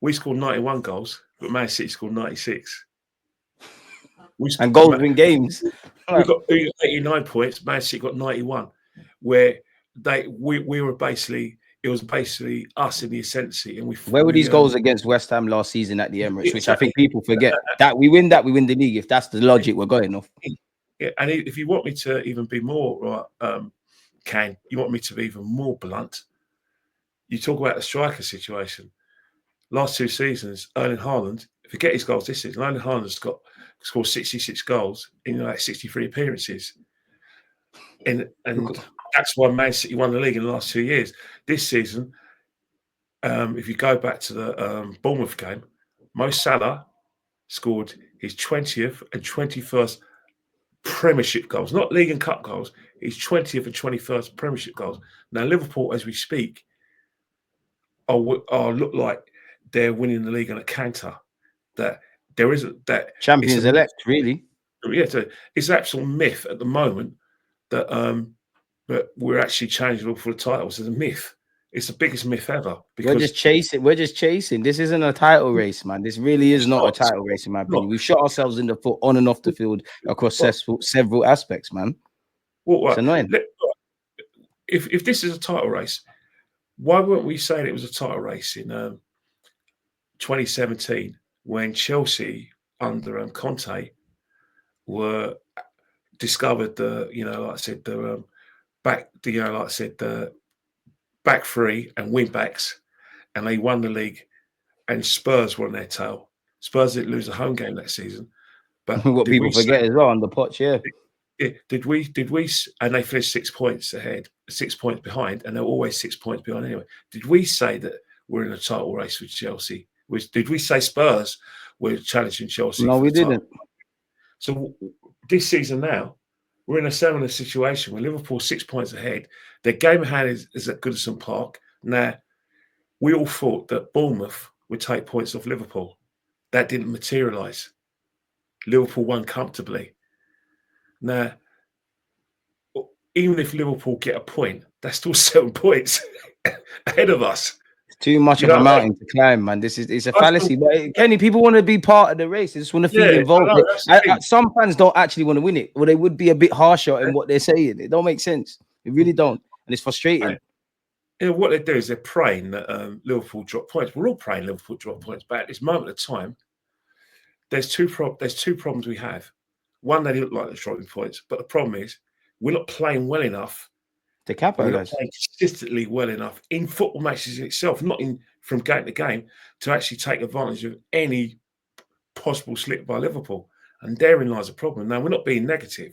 we scored 91 goals, but Man City scored 96. And goals win games. We got 89 points, Man City got 91, where we were basically, it was basically us in the ascendancy. And where were these goals against West Ham last season at the Emirates, which I think people forget? That we win the league, if that's the logic we're going off. Yeah, and if you want me to even be more you want me to be even more blunt, you talk about the striker situation. Last 2 seasons, Erling Haaland, forget his goals this season, Erling Haaland's scored 66 goals in 63 appearances. And that's why Man City won the league in the last 2 years. This season, if you go back to the Bournemouth game, Mo Salah scored his 20th and 21st Premiership goals, not League and Cup goals, his 20th and 21st Premiership goals. Now, Liverpool, as we speak, are look like they're winning the league on a canter. That there isn't that champions elect, really. Yeah, it's an absolute myth at the moment that we're actually challenging for the titles. It's a myth. It's the biggest myth ever. Because we're just chasing. This isn't a title race, man. This really is not a title race, in my opinion. We've shot ourselves in the foot on and off the field across several aspects, man. It's annoying. If this is a title race, why weren't we saying it was a title race in 2017 when Chelsea under Conte were discovered the back three and wing backs, and they won the league, and Spurs were on their tail. Spurs didn't lose a home game that season, but what people forget as well on the potch, did we? And they finished 6 points ahead, 6 points behind, and they're always 6 points behind anyway. Did we say that we're in a title race with Chelsea? Did we say Spurs were challenging Chelsea? No, we didn't. So this season now, we're in a similar situation where Liverpool 6 points ahead. Their game ahead is at Goodison Park. Now, we all thought that Bournemouth would take points off Liverpool. That didn't materialise. Liverpool won comfortably. Now, even if Liverpool get a point, that's still 7 points ahead of us. It's too much of a mountain to climb, man. It's a fallacy. But Kenny, people want to be part of the race. They just want to feel involved. Some fans don't actually want to win it, or they would be a bit harsher in what they're saying. It don't make sense. It really don't, and it's frustrating. You know, what they do is they're praying that Liverpool drop points. We're all praying Liverpool drop points, but at this moment of time, there's two problems we have. One, they look like they're dropping points, but the problem is we're not playing well enough to capitalize. We're not playing consistently well enough in football matches in itself, not from game to game, to actually take advantage of any possible slip by Liverpool. And therein lies a problem. Now, we're not being negative.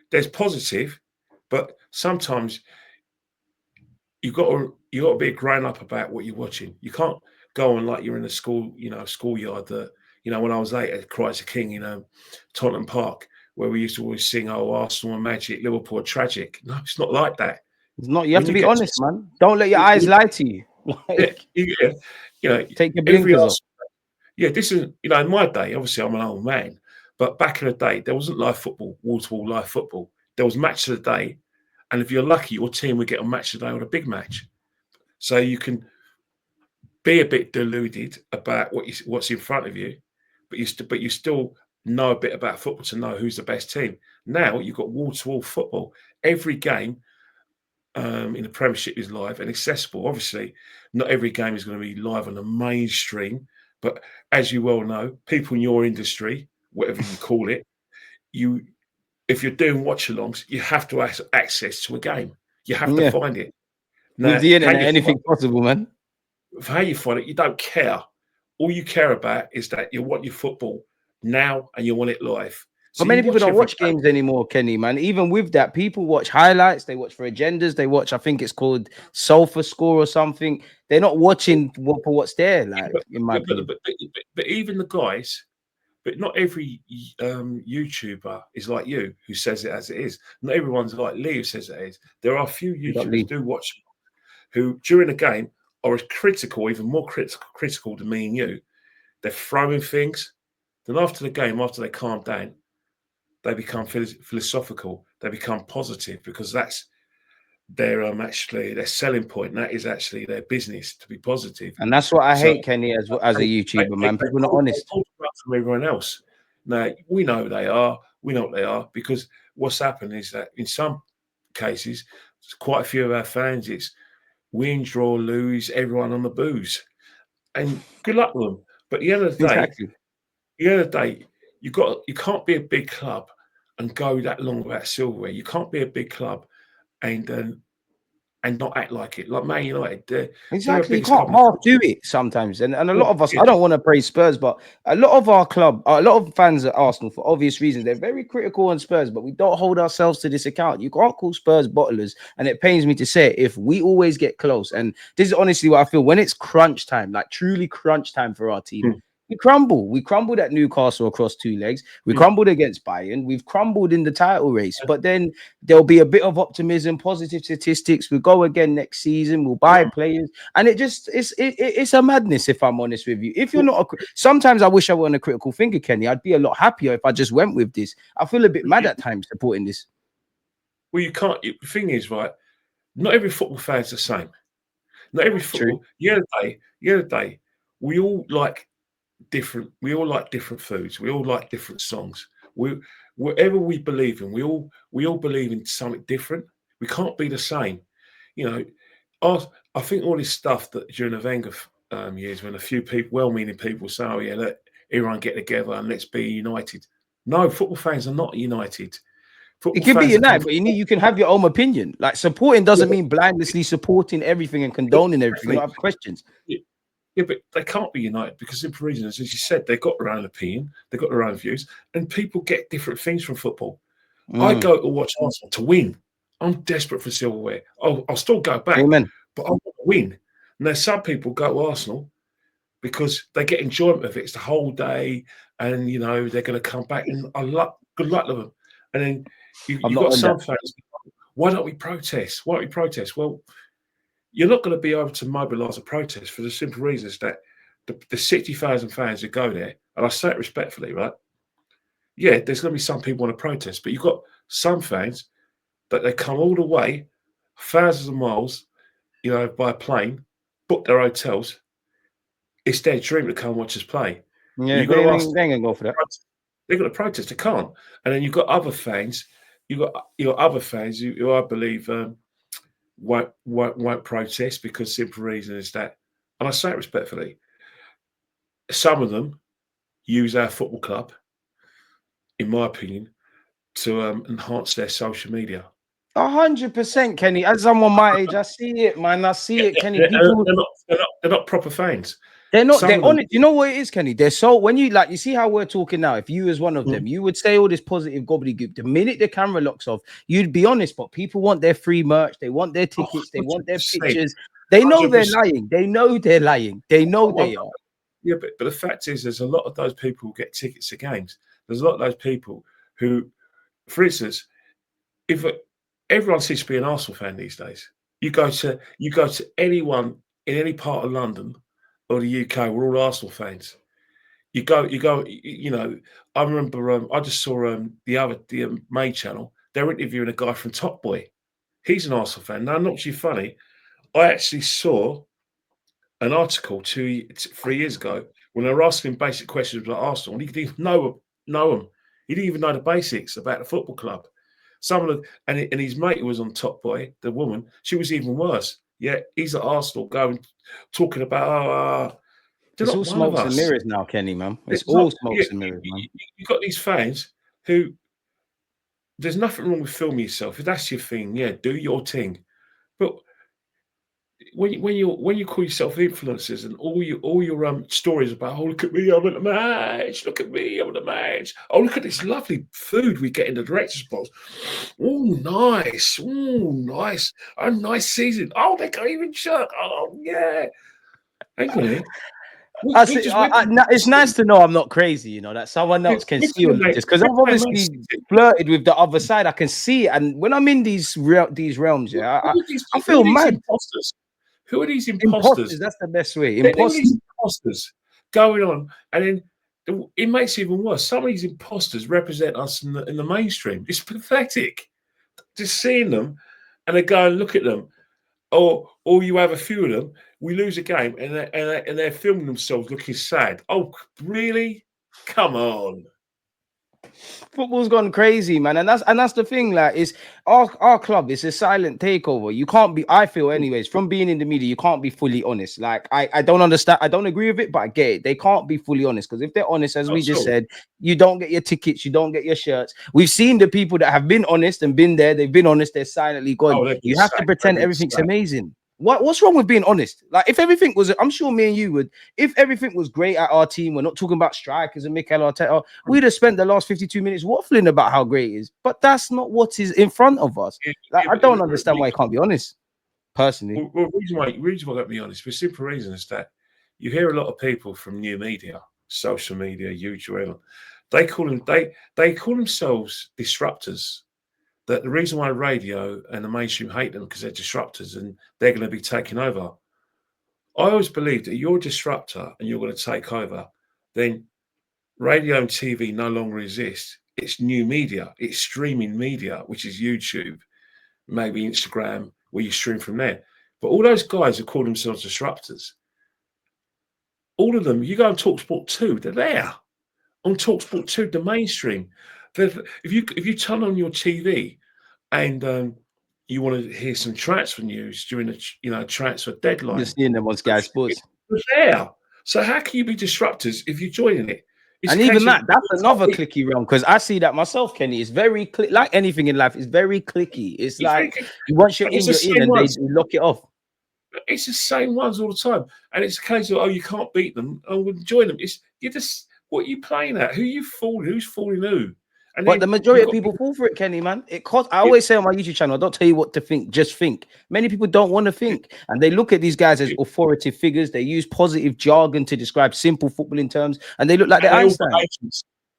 There's positive, but sometimes you've got to be grown up about what you're watching. You can't go on like you're in a school, schoolyard that, when I was 8 at Christ the King in Tottenham Park, where we used to always sing, "Oh, Arsenal are magic, Liverpool are tragic." No, it's not like that. It's not. You have to be honest, man. Don't let your eyes lie to you. Take your blinkers off. Yeah, this is, in my day, obviously I'm an old man, but back in the day, there wasn't live football, wall-to-wall live football. There was match of the day, and if you're lucky, your team would get a match of the day or a big match. So you can be a bit deluded about what's in front of you, but you still know a bit about football to know who's the best team. Now you've got wall-to-wall football. Every game in the Premiership is live and accessible. Obviously, not every game is going to be live on the mainstream, but as you well know, people in your industry, whatever you call it, if you're doing watch-alongs, you have to have access to a game. You have to find it. Now, with the internet, anything possible, man. How you find it, you don't care. All you care about is that you want your football now and you want it live. So but many people don't watch games anymore, Kenny, man. Even with that, people watch highlights, they watch for agendas, they watch, I think it's called Sofa Score or something. They're not watching for what's there, like, in my opinion. But even the guys, but not every YouTuber is like you who says it as it is. Not everyone's like Lee who says it is. There are a few YouTubers who do watch who during a game are as critical, even more critical than me and you. They're throwing things. Then after the game, after they calm down, they become philosophical. They become positive because that's their actually their selling point. That is actually their business, to be positive. And that's what I hate, Kenny, as a YouTuber, man. People are not honest. From everyone else. Now we know they are. We know what they are because what's happened is that in some cases, quite a few of our fans, it's win, draw, lose, everyone on the booze, and good luck with them. But at the end of the day, you can't be a big club and go that long without silverware. You can't be a big club and not act like it. Like Man United, exactly. You can't half do it sometimes. And a lot of us, I don't want to praise Spurs, but a lot of our club, a lot of fans at Arsenal, for obvious reasons, they're very critical on Spurs, but we don't hold ourselves to this account. You can't call Spurs bottlers. And it pains me to say, if we always get close, and this is honestly what I feel, when it's crunch time, like truly crunch time for our team, we crumble. We crumbled at Newcastle across two legs. We crumbled against Bayern. We've crumbled in the title race. But then there'll be a bit of optimism, positive statistics. We'll go again next season. We'll buy players. And it's a madness, if I'm honest with you. If you're not sometimes I wish I weren't a critical thinker, Kenny. I'd be a lot happier if I just went with this. I feel a bit mad at times supporting this. Well, you can't. The thing is, right, not every football fan's the same. Not every football. The other day, we all like different foods, we all like different songs, whatever we believe in, we all believe in something different. We can't be the same, you know. I think all this stuff that during the Wenger years, when a few people, well-meaning people, say, oh yeah, let everyone get together and let's be united. No, football fans are not united. It can be united, but you can have your own opinion. Like, supporting doesn't mean blindlessly supporting everything and condoning everything. You have questions. Yeah, but they can't be united because simple reasons, as you said, they've got their own opinion, they've got their own views, and people get different things from football. I go to watch Arsenal to win. I'm desperate for silverware. I'll still go back, but I want to win. And there's some people go to Arsenal because they get enjoyment of it. It's the whole day, and you know they're going to come back. And good luck to them. And then you've got some fans. Why don't we protest? Why don't we protest? Well, you're not going to be able to mobilise a protest for the simple reasons that the 60,000 fans who go there, and I say it respectfully, right? Yeah, there's going to be some people want to protest, but you've got some fans that they come all the way, thousands of miles, you know, by plane, book their hotels. It's their dream to come and watch us play. Yeah, they ain't going to go for that. They're going to protest. They can't. And then you've got other fans. You've got other fans who I believe won't protest because simple reason is that, and I say it respectfully, some of them use our football club, in my opinion, to enhance their social media. 100%, Kenny. As someone my age, I see it, man. I see it, Kenny. They're not proper fans. They're not. They're honest. You know what it is, Kenny? They're so, when you like, you see how we're talking now. If you was one of them, you would say all this positive gobbledygook. The minute the camera locks off, you'd be honest. But people want their free merch. They want their tickets. They want their pictures. They know 100%. They're lying. They know they're lying. They know they are. Yeah, but the fact is, there's a lot of those people who get tickets to games. There's a lot of those people who, for instance, if everyone seems to be an Arsenal fan these days, you go to anyone in any part of London or the UK, we're all Arsenal fans. You go. You know, I remember I just saw the May channel. They're interviewing a guy from Top Boy. He's an Arsenal fan. Now, not too funny. I actually saw an article 3 years ago when they were asking him basic questions about Arsenal, and he didn't even know know them. He didn't even know the basics about the football club. Some of the and his mate who was on Top Boy, the woman, she was even worse. Yeah, he's at Arsenal going talking about they're It's not all one of smokes and us. mirrors now, Kenny, man. It's It's not, all smokes and mirrors, man. You've got these fans who there's nothing wrong with filming yourself. If that's your thing, yeah, do your thing. But when you call yourself influencers and all your stories about, oh, look at me, I'm at the match, look at me, I'm at the match, oh, look at this lovely food we get in the director's box, oh nice, a nice season, oh they can't even chuck, oh yeah, hang on here. It's nice to know I'm not crazy, you know, that someone else can see all of this, because I've obviously flirted with the other side. I can see it, and when I'm in these realms, yeah, I feel mad. Imposters? Who are these imposters? That's the best way. Imposters going on, and then it makes it even worse. Some of these imposters represent us in the mainstream. It's pathetic. Just seeing them, and they go and look at them. Or you have a few of them. We lose a game, and they're filming themselves looking sad. Oh, really? Come on. Football's gone crazy, man, and that's the thing. Like, it's our club. It's a silent takeover. You can't be. I feel, anyways, from being in the media, you can't be fully honest. Like, I don't understand. I don't agree with it, but I get it. They can't be fully honest, because if they're honest, as we just said, you don't get your tickets, you don't get your shirts. We've seen the people that have been honest and been there. They've been honest. They're silently gone. You have to pretend everything's amazing. What's wrong with being honest? Like, if everything was, I'm sure me and you would, if everything was great at our team, we're not talking about strikers and Mikel Arteta, we'd have spent the last 52 minutes waffling about how great it is. But that's not what is in front of us. Like, I don't understand why you can't be honest, personally. Well, reason why I can't be honest, for simple reason is that you hear a lot of people from new media, social media, YouTube, they call themselves disruptors. That the reason why radio and the mainstream hate them because they're disruptors and they're going to be taking over. I always believe that you're a disruptor and you're going to take over, then radio and TV no longer exist. It's new media. It's streaming media, which is YouTube, maybe Instagram, where you stream from there. But all those guys who call themselves disruptors, all of them, you go on TalkSport 2, they're there. On TalkSport 2, the mainstream. If you turn on your TV and you want to hear some transfer news during the transfer deadline, you're seeing them on Sky Sports. It's there. So how can you be disruptors if you're joining it? And even that's another clicky realm, because I see that myself, Kenny. It's very like anything in life. It's very clicky. It's like once you're in, and they lock it off. It's the same ones all the time, and it's a case of you can't beat them. I wouldn't join them. You're just what are you playing at? Who you fooling? Who's fooling who? And but the majority of people fall for it, Kenny, man. It costs. I always say on my YouTube channel, I don't tell you what to think, just think. Many people don't want to think, and they look at these guys as authoritative figures. They use positive jargon to describe simple footballing terms, and they look like they're Einstein.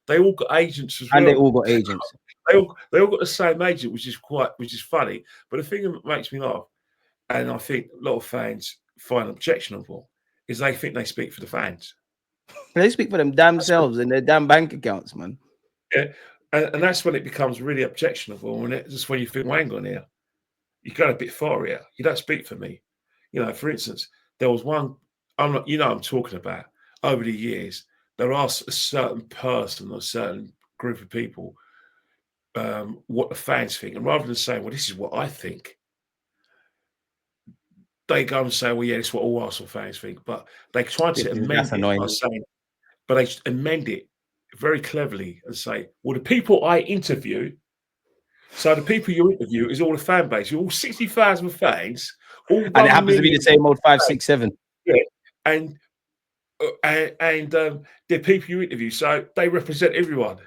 They all got agents as well. And they all got agents. They all got the same agent, which is funny. But the thing that makes me laugh, and I think a lot of fans find objectionable, is they think they speak for the fans. They speak for them damn selves and their damn bank accounts, man. Yeah. And that's when it becomes really objectionable, and it's just when you think, well, hang on here, you go a bit far here. You don't speak for me. For instance, there was one, I'm talking about, over the years, there are a certain person or a certain group of people what the fans think. And rather than saying, well, this is what I think, they go and say, well, yeah, this is what all Arsenal fans think. But they try to amend it by saying, but they amend it very cleverly and say, well, the people I interview, so the people you interview is all the fan base, you're all 60,000 fans, and it happens to be the same old 5, 6, 7. Yeah, and the people you interview, so they represent everyone.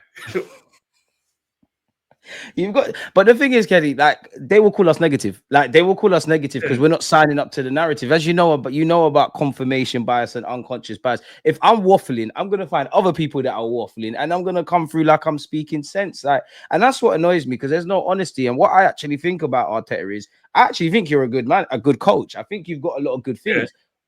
But the thing is, Kenny, like they will call us negative. Like they will call us negative because we're not signing up to the narrative, as you know about confirmation bias and unconscious bias. If I'm waffling, I'm gonna find other people that are waffling, and I'm gonna come through like I'm speaking sense. Like, and that's what annoys me, because there's no honesty. And what I actually think about Arteta is, I actually think you're a good man, a good coach. I think you've got a lot of good things. Yeah.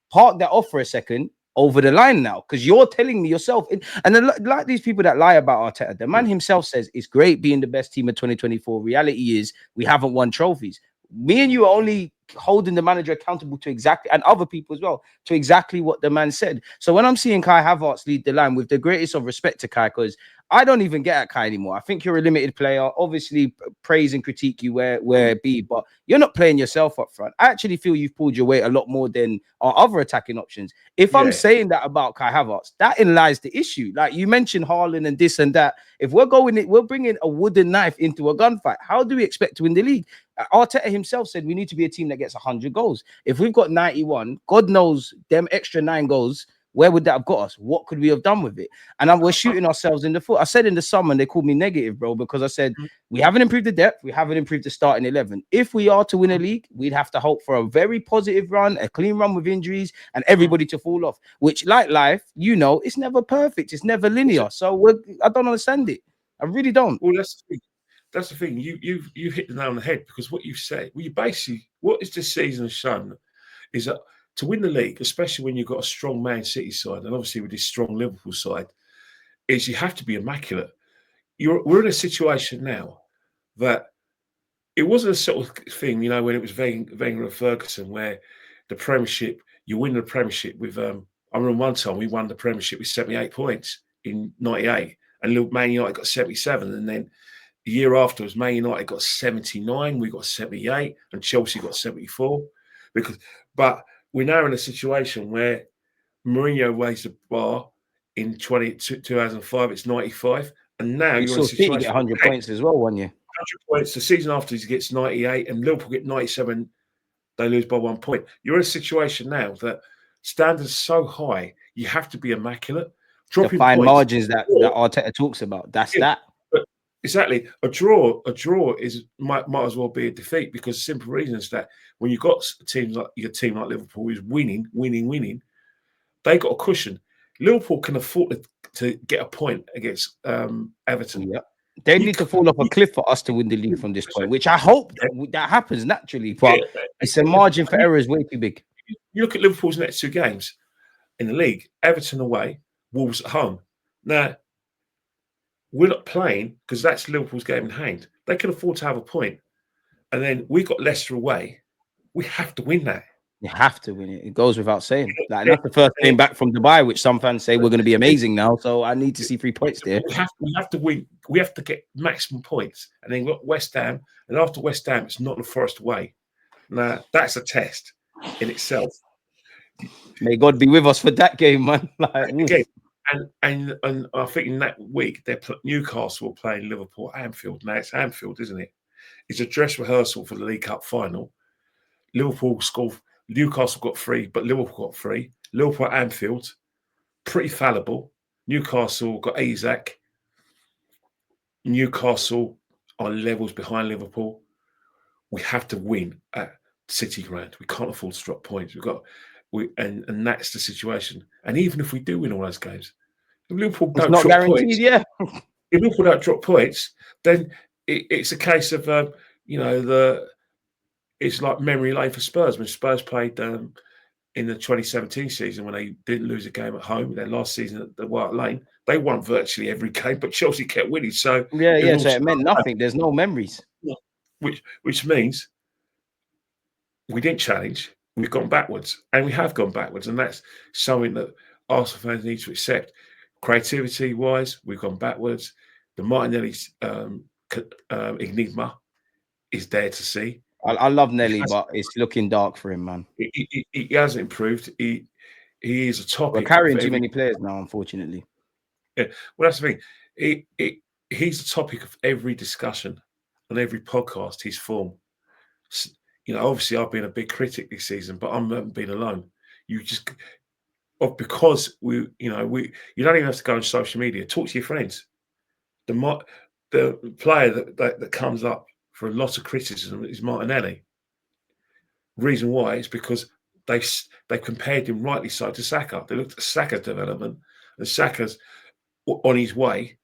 Park that off for a second. Over the line now, because you're telling me yourself, and like these people that lie about Arteta, the man himself says it's great being the best team of 2024. Reality is we haven't won trophies. Me and you are only holding the manager accountable to exactly, and other people as well, to exactly what the man said. So when I'm seeing Kai Havertz lead the line, with the greatest of respect to Kai, because I don't even get at Kai anymore. I think you're a limited player. Obviously, praise and critique you where it be, but you're not playing yourself up front. I actually feel you've pulled your weight a lot more than our other attacking options. If I'm saying that about Kai Havertz, that in lies the issue. Like you mentioned Haaland and this and that. If we're bringing a wooden knife into a gunfight. How do we expect to win the league? Arteta himself said we need to be a team that gets 100 goals. If we've got 91, God knows them extra 9 goals. Where would that have got us? What could we have done with it? And we're shooting ourselves in the foot. I said in the summer, and they called me negative, bro, because I said we haven't improved the depth. We haven't improved the starting 11. If we are to win a league, we'd have to hope for a very positive run, a clean run with injuries, and everybody to fall off, which, like life, it's never perfect. It's never linear. So I don't understand it. I really don't. Well, that's the thing. That's the thing. You hit the nail on the head, because what you've said, what is this season has shown is that to win the league, especially when you've got a strong Man City side, and obviously with this strong Liverpool side, is you have to be immaculate. We're in a situation now that it wasn't a sort of thing, when it was Wenger and Ferguson, where the Premiership, you win the Premiership with, I remember one time we won the Premiership with 78 points in 98, and Man United got 77, and then the year afterwards, Man United got 79, we got 78, and Chelsea got 74. But we're now in a situation where Mourinho raised the bar in 2005, it's 95, and now you're in a situation. You get 100 points as well, one year. 100 points. The season after he gets 98, and Liverpool get 97, they lose by 1 point. You're in a situation now that standards are so high, you have to be immaculate. The fine margins that Arteta talks about. That's that. But exactly. A draw might as well be a defeat, because the simple reason is that when you've got a team like Liverpool who's winning, they got a cushion. Liverpool can afford to get a point against Everton. Yeah. They need to fall off a cliff for us to win the league from this point, which I hope that happens naturally. But it's a margin for error is way too big. You look at Liverpool's next 2 games in the league: Everton away, Wolves at home. Now, we're not playing because that's Liverpool's game in hand. They can afford to have a point. And then we got Leicester away. We have to win that. You have to win it. It goes without saying. Like, that's the first game back from Dubai, which some fans say we're going to be amazing now. So I need to see 3 points there. We have to win. We have to get maximum points. And then we've got West Ham. And after West Ham, it's Nottingham Forest away. Now, that's a test in itself. May God be with us for that game, man. And I think in that week, Newcastle will play Liverpool at Anfield. Now, it's Anfield, isn't it? It's a dress rehearsal for the League Cup final. Liverpool scored. Newcastle got 3, but Liverpool got 3. Liverpool at Anfield, pretty fallible. Newcastle got Isaac. Newcastle are levels behind Liverpool. We have to win at City Ground. We can't afford to drop points. And that's the situation. And even if we do win all those games, if Liverpool don't drop points, if Liverpool don't drop points, then it's a case of it's like memory lane for Spurs. When Spurs played in the 2017 season, when they didn't lose a game at home, their last season at the White Lane, they won virtually every game, but Chelsea kept winning. So so it meant nothing. There's no memories. Which means we didn't challenge. We've gone backwards, and we have gone backwards, and that's something that Arsenal fans need to accept. Creativity-wise, we've gone backwards. The Martinelli enigma is there to see. I love Nelly, but it's looking dark for him, man. He hasn't improved. He is a topic. We're carrying too many players now, unfortunately. Yeah, well, that's the thing. He's the topic of every discussion on every podcast. His form. Obviously, I've been a big critic this season, but I haven't been alone. Because you don't even have to go on social media. Talk to your friends. The player that comes up for a lot of criticism is Martinelli. Reason why is because they compared him, rightly so, to Saka. They looked at Saka's development, and Saka's on his way,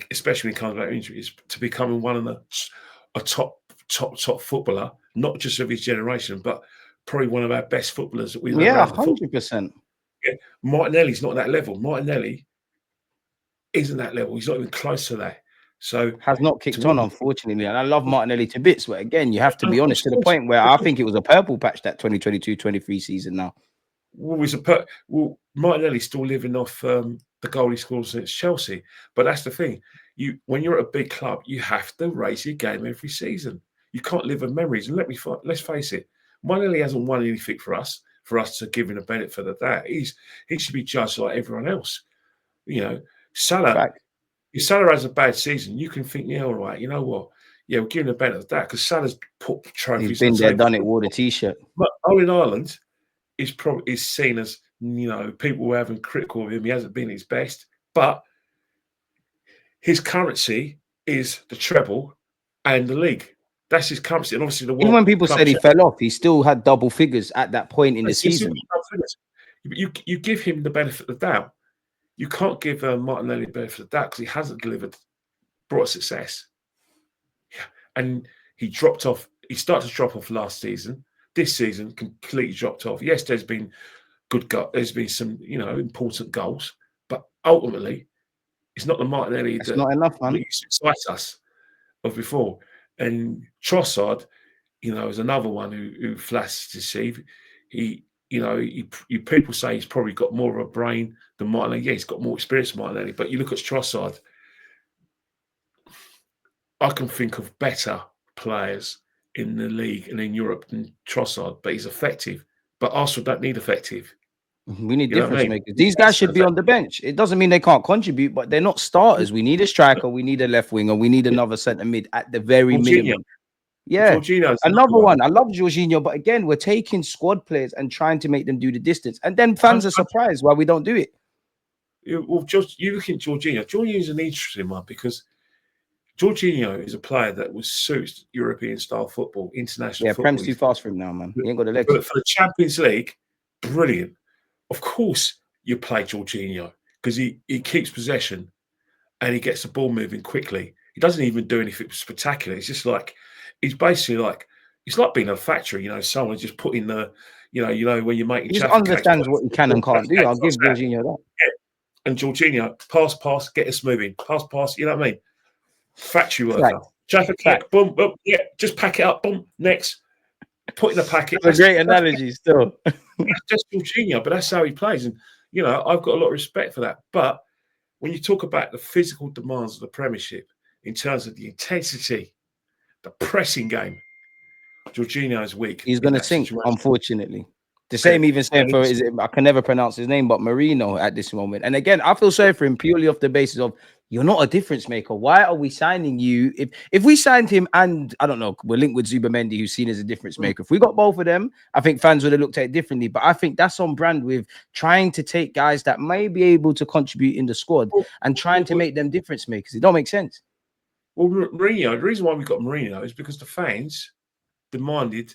especially when he comes back from injuries, to becoming one of a top footballer, not just of his generation, but probably one of our best footballers that we've ever had. 100%. Yeah, Martinelli's not that level. Martinelli isn't that level. He's not even close to that. So has not kicked on, unfortunately. And I love Martinelli to bits, but again, you have to be honest, to the point where I think it was a purple patch that 2022-23 season now. Martinelli's still living off the goal he scores against Chelsea. But that's the thing. When you're at a big club, you have to raise your game every season. You can't live with memories. And let's face it, Martinelli hasn't won anything for us to give him a benefit of that. He should be judged like everyone else. You know, Salah, if Salah has a bad season, you can think, yeah, all right, you know what? Yeah, we'll give him a benefit of that because Salah's put trophies. He's been there, done it, wore the T-shirt. But in Ireland, is seen as, you know, people were having critical of him. He hasn't been his best, but his currency is the treble and the league. That's his currency, and obviously the world. Even when people said he fell off, he still had double figures at that point in the season. You give him the benefit of the doubt. You can't give Martinelli the benefit of the doubt because he hasn't brought success. Yeah, and he dropped off. He started to drop off last season. This season, completely dropped off. Yes, there's been there's been some, you know, important goals, but ultimately, it's not the Martinelli that's not enough, man. Excites us of before. And Trossard, you know, is another one who flashes to deceive. People say he's probably got more of a brain than Martinelli. Yeah, he's got more experience than Martinelli. But you look at Trossard, I can think of better players in the league and in Europe than Trossard, but he's effective. But Arsenal don't need effective. We need difference makers. These guys should be on the bench. It doesn't mean they can't contribute, but they're not starters. We need a striker, we need a left winger, we need another centre mid at the very minimum. Yeah, another one. I love Jorginho, but again, we're taking squad players and trying to make them do the distance, and then fans are surprised why we don't do it. Well, you look at Jorginho. Jorginho is an interesting one because Jorginho is a player that suits European style football, international football. Yeah, Prem's too fast for him now, man. He ain't got the legs. But for the Champions League, brilliant. Of course, you play Jorginho because he keeps possession and he gets the ball moving quickly. He doesn't even do anything spectacular. It's just like it's like being a factory. You know, someone just putting the, you know when you make. He just understands what he can and can't do. I'll give Jorginho that. Yeah. And Jorginho, pass, get us moving. Pass. You know what I mean? Factory worker. Jack, boom, boom. Yeah, just pack it up. Boom. Next. Put in the packet. That's a great analogy still. That's just Jorginho, but that's how he plays. And, you know, I've got a lot of respect for that. But when you talk about the physical demands of the Premiership in terms of the intensity, the pressing game, Jorginho is weak. He's going to sink, unfortunately. The same even saying for, I can never pronounce his name, but Marino at this moment. And again, I feel sorry for him purely off the basis of, you're not a difference maker. Why are we signing you? If we signed him and, I don't know, we're linked with Zubamendi, who's seen as a difference maker. If we got both of them, I think fans would have looked at it differently. But I think that's on brand with trying to take guys that may be able to contribute in the squad and trying to make them difference makers. It don't make sense. Well, Mourinho, the reason why we got Mourinho is because the fans demanded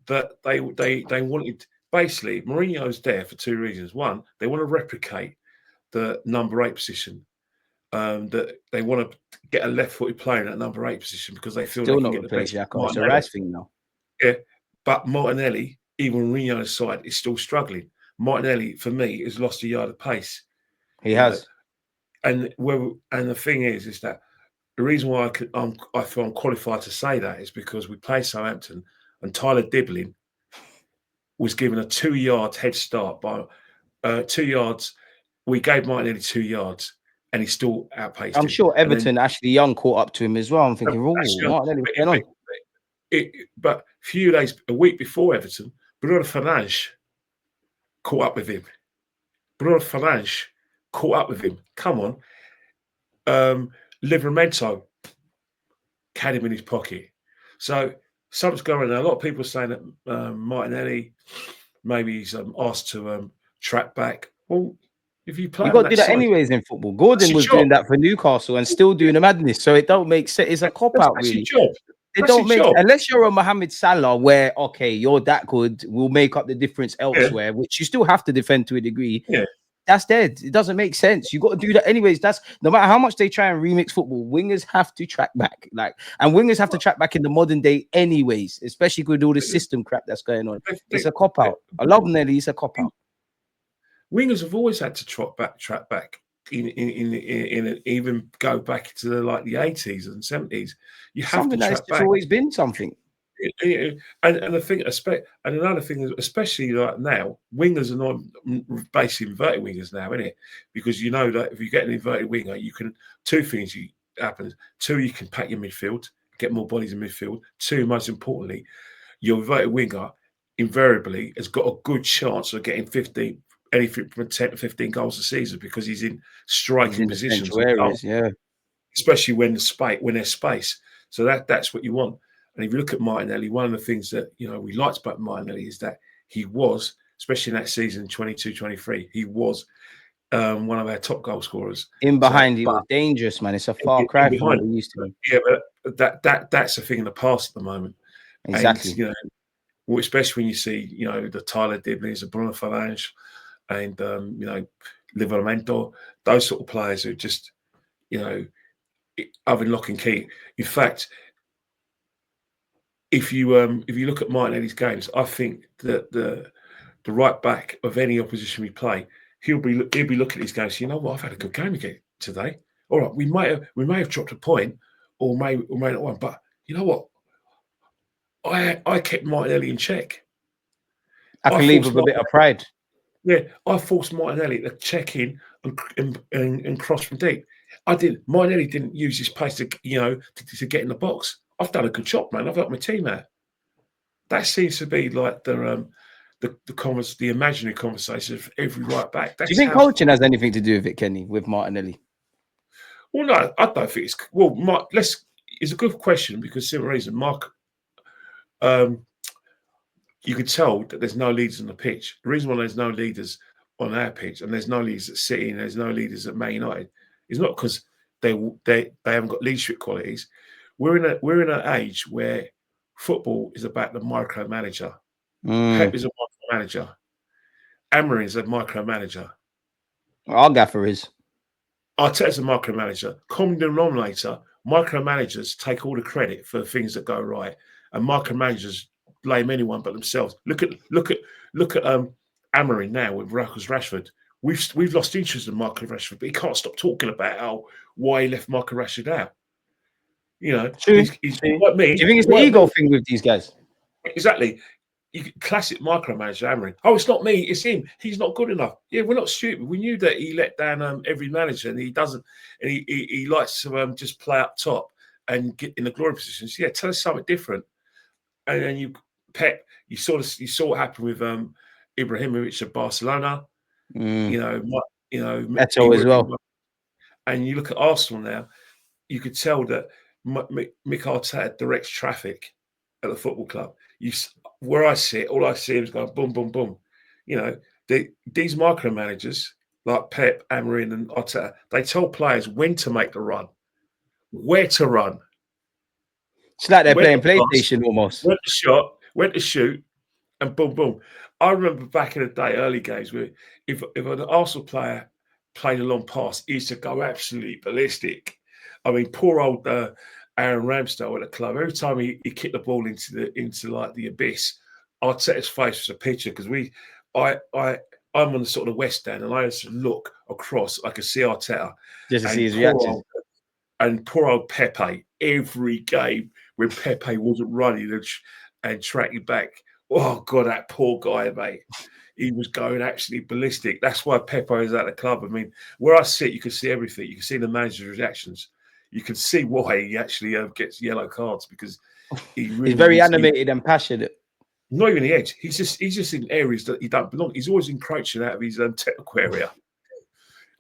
that they wanted, basically, Mourinho's there for two reasons. One, they want to replicate the number 8 position. That they want to get a left-footed player in that number 8 position because they feel still they not can get the best. It's a rice thing now. Yeah, but Martinelli, even Mourinho's side, is still struggling. Martinelli, for me, has lost a yard of pace. He has. And the thing is that the reason why I feel I'm qualified to say that is because we played Southampton and Tyler Dibbling was given a 2-yard head start by 2 yards. We gave Martinelli 2 yards. And he still outpaced I'm sure Everton, Ashley Young caught up to him as well. I'm thinking, but a week before Everton, Bruno Fernandes caught up with him. Come on. Livramento had him in his pocket. So something's going on. A lot of people are saying that Martinelli, maybe he's asked to track back. Well, if you play, you got to do that anyways in football. Gordon was doing that for Newcastle and still doing the madness. So it don't make sense. It's a cop out, really. It don't make unless you're a Mohamed Salah, where you're that good, we'll make up the difference elsewhere, which you still have to defend to a degree. Yeah, that's dead. It doesn't make sense. You got to do that anyways. That's no matter how much they try and remix football. Wingers have to track back, and wingers have to track back in the modern day, anyways. Especially with all the system crap that's going on. It's a cop out. I love Nelly. It's a cop out. Wingers have always had to track back, in even go back to the 80s and 70s. You have something to track that's back. always been something. And the thing, and another thing is, especially like now, wingers are not basically inverted wingers now, isn't it? Because you know that if you get an inverted winger, you can two things happen. Two, you can pack your midfield, get more bodies in midfield. Two, most importantly, your inverted winger invariably has got a good chance of getting anything from 10 to 15 goals a season because he's in striking positions, areas, yeah. Especially when there's space. So that's what you want. And if you look at Martinelli, one of the things that we liked about Martinelli is that he was, especially in that season 22-23, he was one of our top goal scorers. In behind, he was dangerous, man. It's a far cry from what we used to be. Yeah, but that's a thing in the past at the moment. Exactly. And, especially when you see, the Tyler Dibneys, the Bruno Fernandes, and Livramento, those sort of players who just, have been lock and key. In fact, if you look at Martinelli's games, I think that the right back of any opposition we play, he'll be looking at his games. You know what? I've had a good game again today. All right, we may have dropped a point, or may not won, but you know what? I kept Martinelli in check. I can leave with a bit of pride. Yeah, I forced Martinelli to check in and cross from deep. Martinelli didn't use his pace to get in the box. I've done a good job, man. I've helped my team out. That seems to be like the imaginary conversation of every right back. Do you think coaching has anything to do with it, Kenny, with Martinelli? Well, no, I don't think it's. Well, Mark, it's a good question because simple reason, Mark. You could tell that there's no leaders on the pitch. The reason why there's no leaders on our pitch and there's no leaders at City and there's no leaders at Man United is not because they haven't got leadership qualities. We're in an age where football is about the micromanager. Pep is a micromanager. Amorim is a micromanager. Our gaffer is. Arteta's a micromanager. Common denominator, micromanagers take all the credit for things that go right, and micromanagers blame anyone but themselves. Look at Amorim now with Marcus Rashford. We've lost interest in Marcus Rashford, but he can't stop talking about why he left Marcus Rashford out. He's like me. Do you think it's the ego thing with these guys? Exactly. Classic micromanager Amorim. Oh, it's not me, it's him. He's not good enough. Yeah, we're not stupid. We knew that he let down every manager, and he doesn't. And he likes to just play up top and get in the glory positions. Yeah, tell us something different. And then Pep, you saw what happened with Ibrahimovic at Barcelona. Eto as well. And you look at Arsenal now, you could tell that Mikel Arteta directs traffic at the football club. Where I sit, all I see is going boom, boom, boom. These micromanagers like Pep, Amorim, and Arteta, they tell players when to make the run, where to run. It's like they're playing PlayStation almost. Went to shoot, and boom, boom. I remember back in the day, early games, where if an Arsenal player played a long pass, he used to go absolutely ballistic. I mean, poor old Aaron Ramsdale at the club. Every time he kicked the ball into like the abyss, Arteta's face was a picture because I'm on the sort of west end, and I used to look across. I could see Arteta just to see his reaction. And poor old Pepe, every game when Pepe wasn't running and tracking back. Oh God, that poor guy, mate. He was going absolutely ballistic. That's why Pepe is at the club. I mean, where I sit, you can see everything. You can see the manager's reactions. You can see why he actually gets yellow cards because he's very animated and passionate. Not even the edge. He's just in areas that he don't belong. He's always encroaching out of his technical area.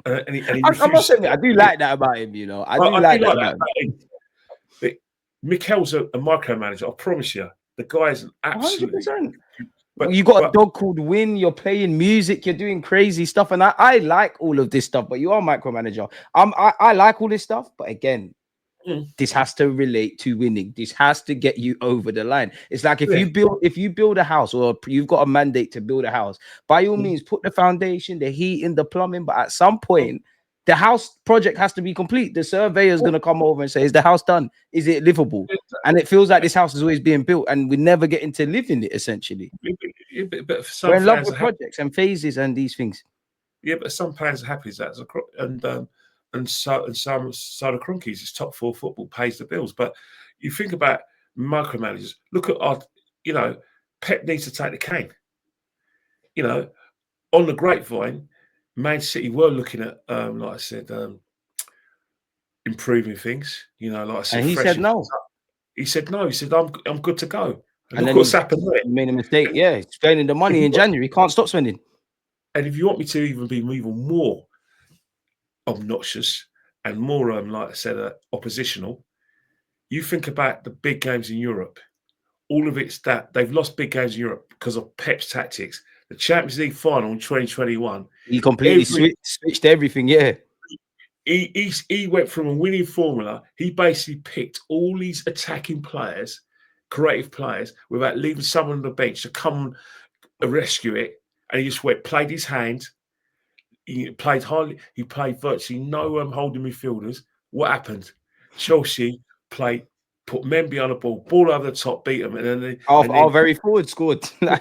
I must admit, I do like that about him. I do like that about him. But Mikel's a micromanager. I promise you, the guy is an absolute. 100%. But you got a dog called Win. You're playing music. You're doing crazy stuff, and I like all of this stuff. But you are a micromanager. I like all this stuff, but again, this has to relate to winning. This has to get you over the line. It's like if you build a house, or you've got a mandate to build a house, by all means, put the foundation, the heating, the plumbing. But at some point, the house project has to be complete. The surveyor is going to come over and say, "Is the house done? Is it livable?" And it feels like this house is always being built, and we never get into living it. Essentially, but we're in love with projects and phases and these things. Yeah, but some fans are happy as that, and so the Cronkies, it's top four football pays the bills. But you think about micromanagers. Look at our, you know, Pep needs to take the cane. You know, on the grapevine, Man City were looking at, like I said, improving things. You know, like I said, And he said no. He said no. He said I'm good to go. And look then what's happened there. He made a mistake. Yeah, he's spending the money in January. He can't stop spending. And if you want me to even be even more obnoxious and more, like I said, oppositional, you think about the big games in Europe. All of it's that they've lost big games in Europe because of Pep's tactics. The Champions League final in 2021, he completely switched everything. Yeah, he went from a winning formula. He basically picked all these attacking players, creative players, without leaving someone on the bench to come and rescue it. And he just played his hand. He played virtually no holding midfielders. What happened? Chelsea put men behind the ball over the top, beat them, and then our very forward scored. Yeah.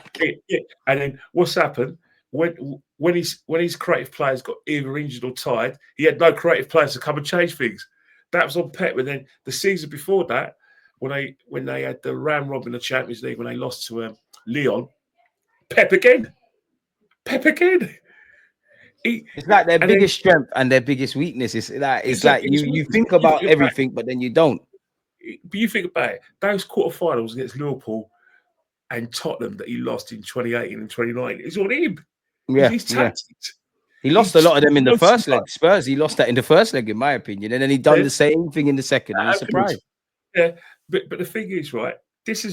And then what's happened when his creative players got either injured or tired, he had no creative players to come and change things. That was on Pep. And then the season before that, when they had the round robin in the Champions League, when they lost to Lyon, Pep again. It's like their biggest strength and their biggest weakness. It's like you think about everything, but then you don't. But you think about it, those quarterfinals against Liverpool and Tottenham that he lost in 2018 and 2019, it's on him. Yeah, his tactics. He lost a lot of them in the first leg. Spurs, he lost that in the first leg, in my opinion, and then he done the same thing in the second. I was surprised. Yeah, but the thing is, right? This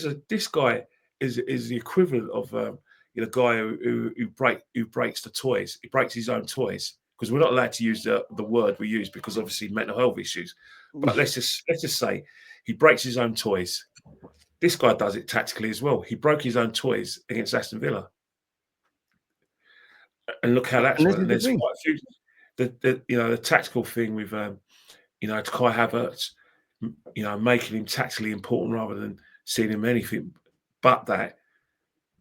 guy is the equivalent of a guy who breaks the toys. He breaks his own toys, because we're not allowed to use the word we use because obviously mental health issues. But let's just say he breaks his own toys. This guy does it tactically as well. He broke his own toys against Aston Villa, and look how that's went. There's quite a few. The tactical thing with Kai Havertz, making him tactically important rather than seeing him anything but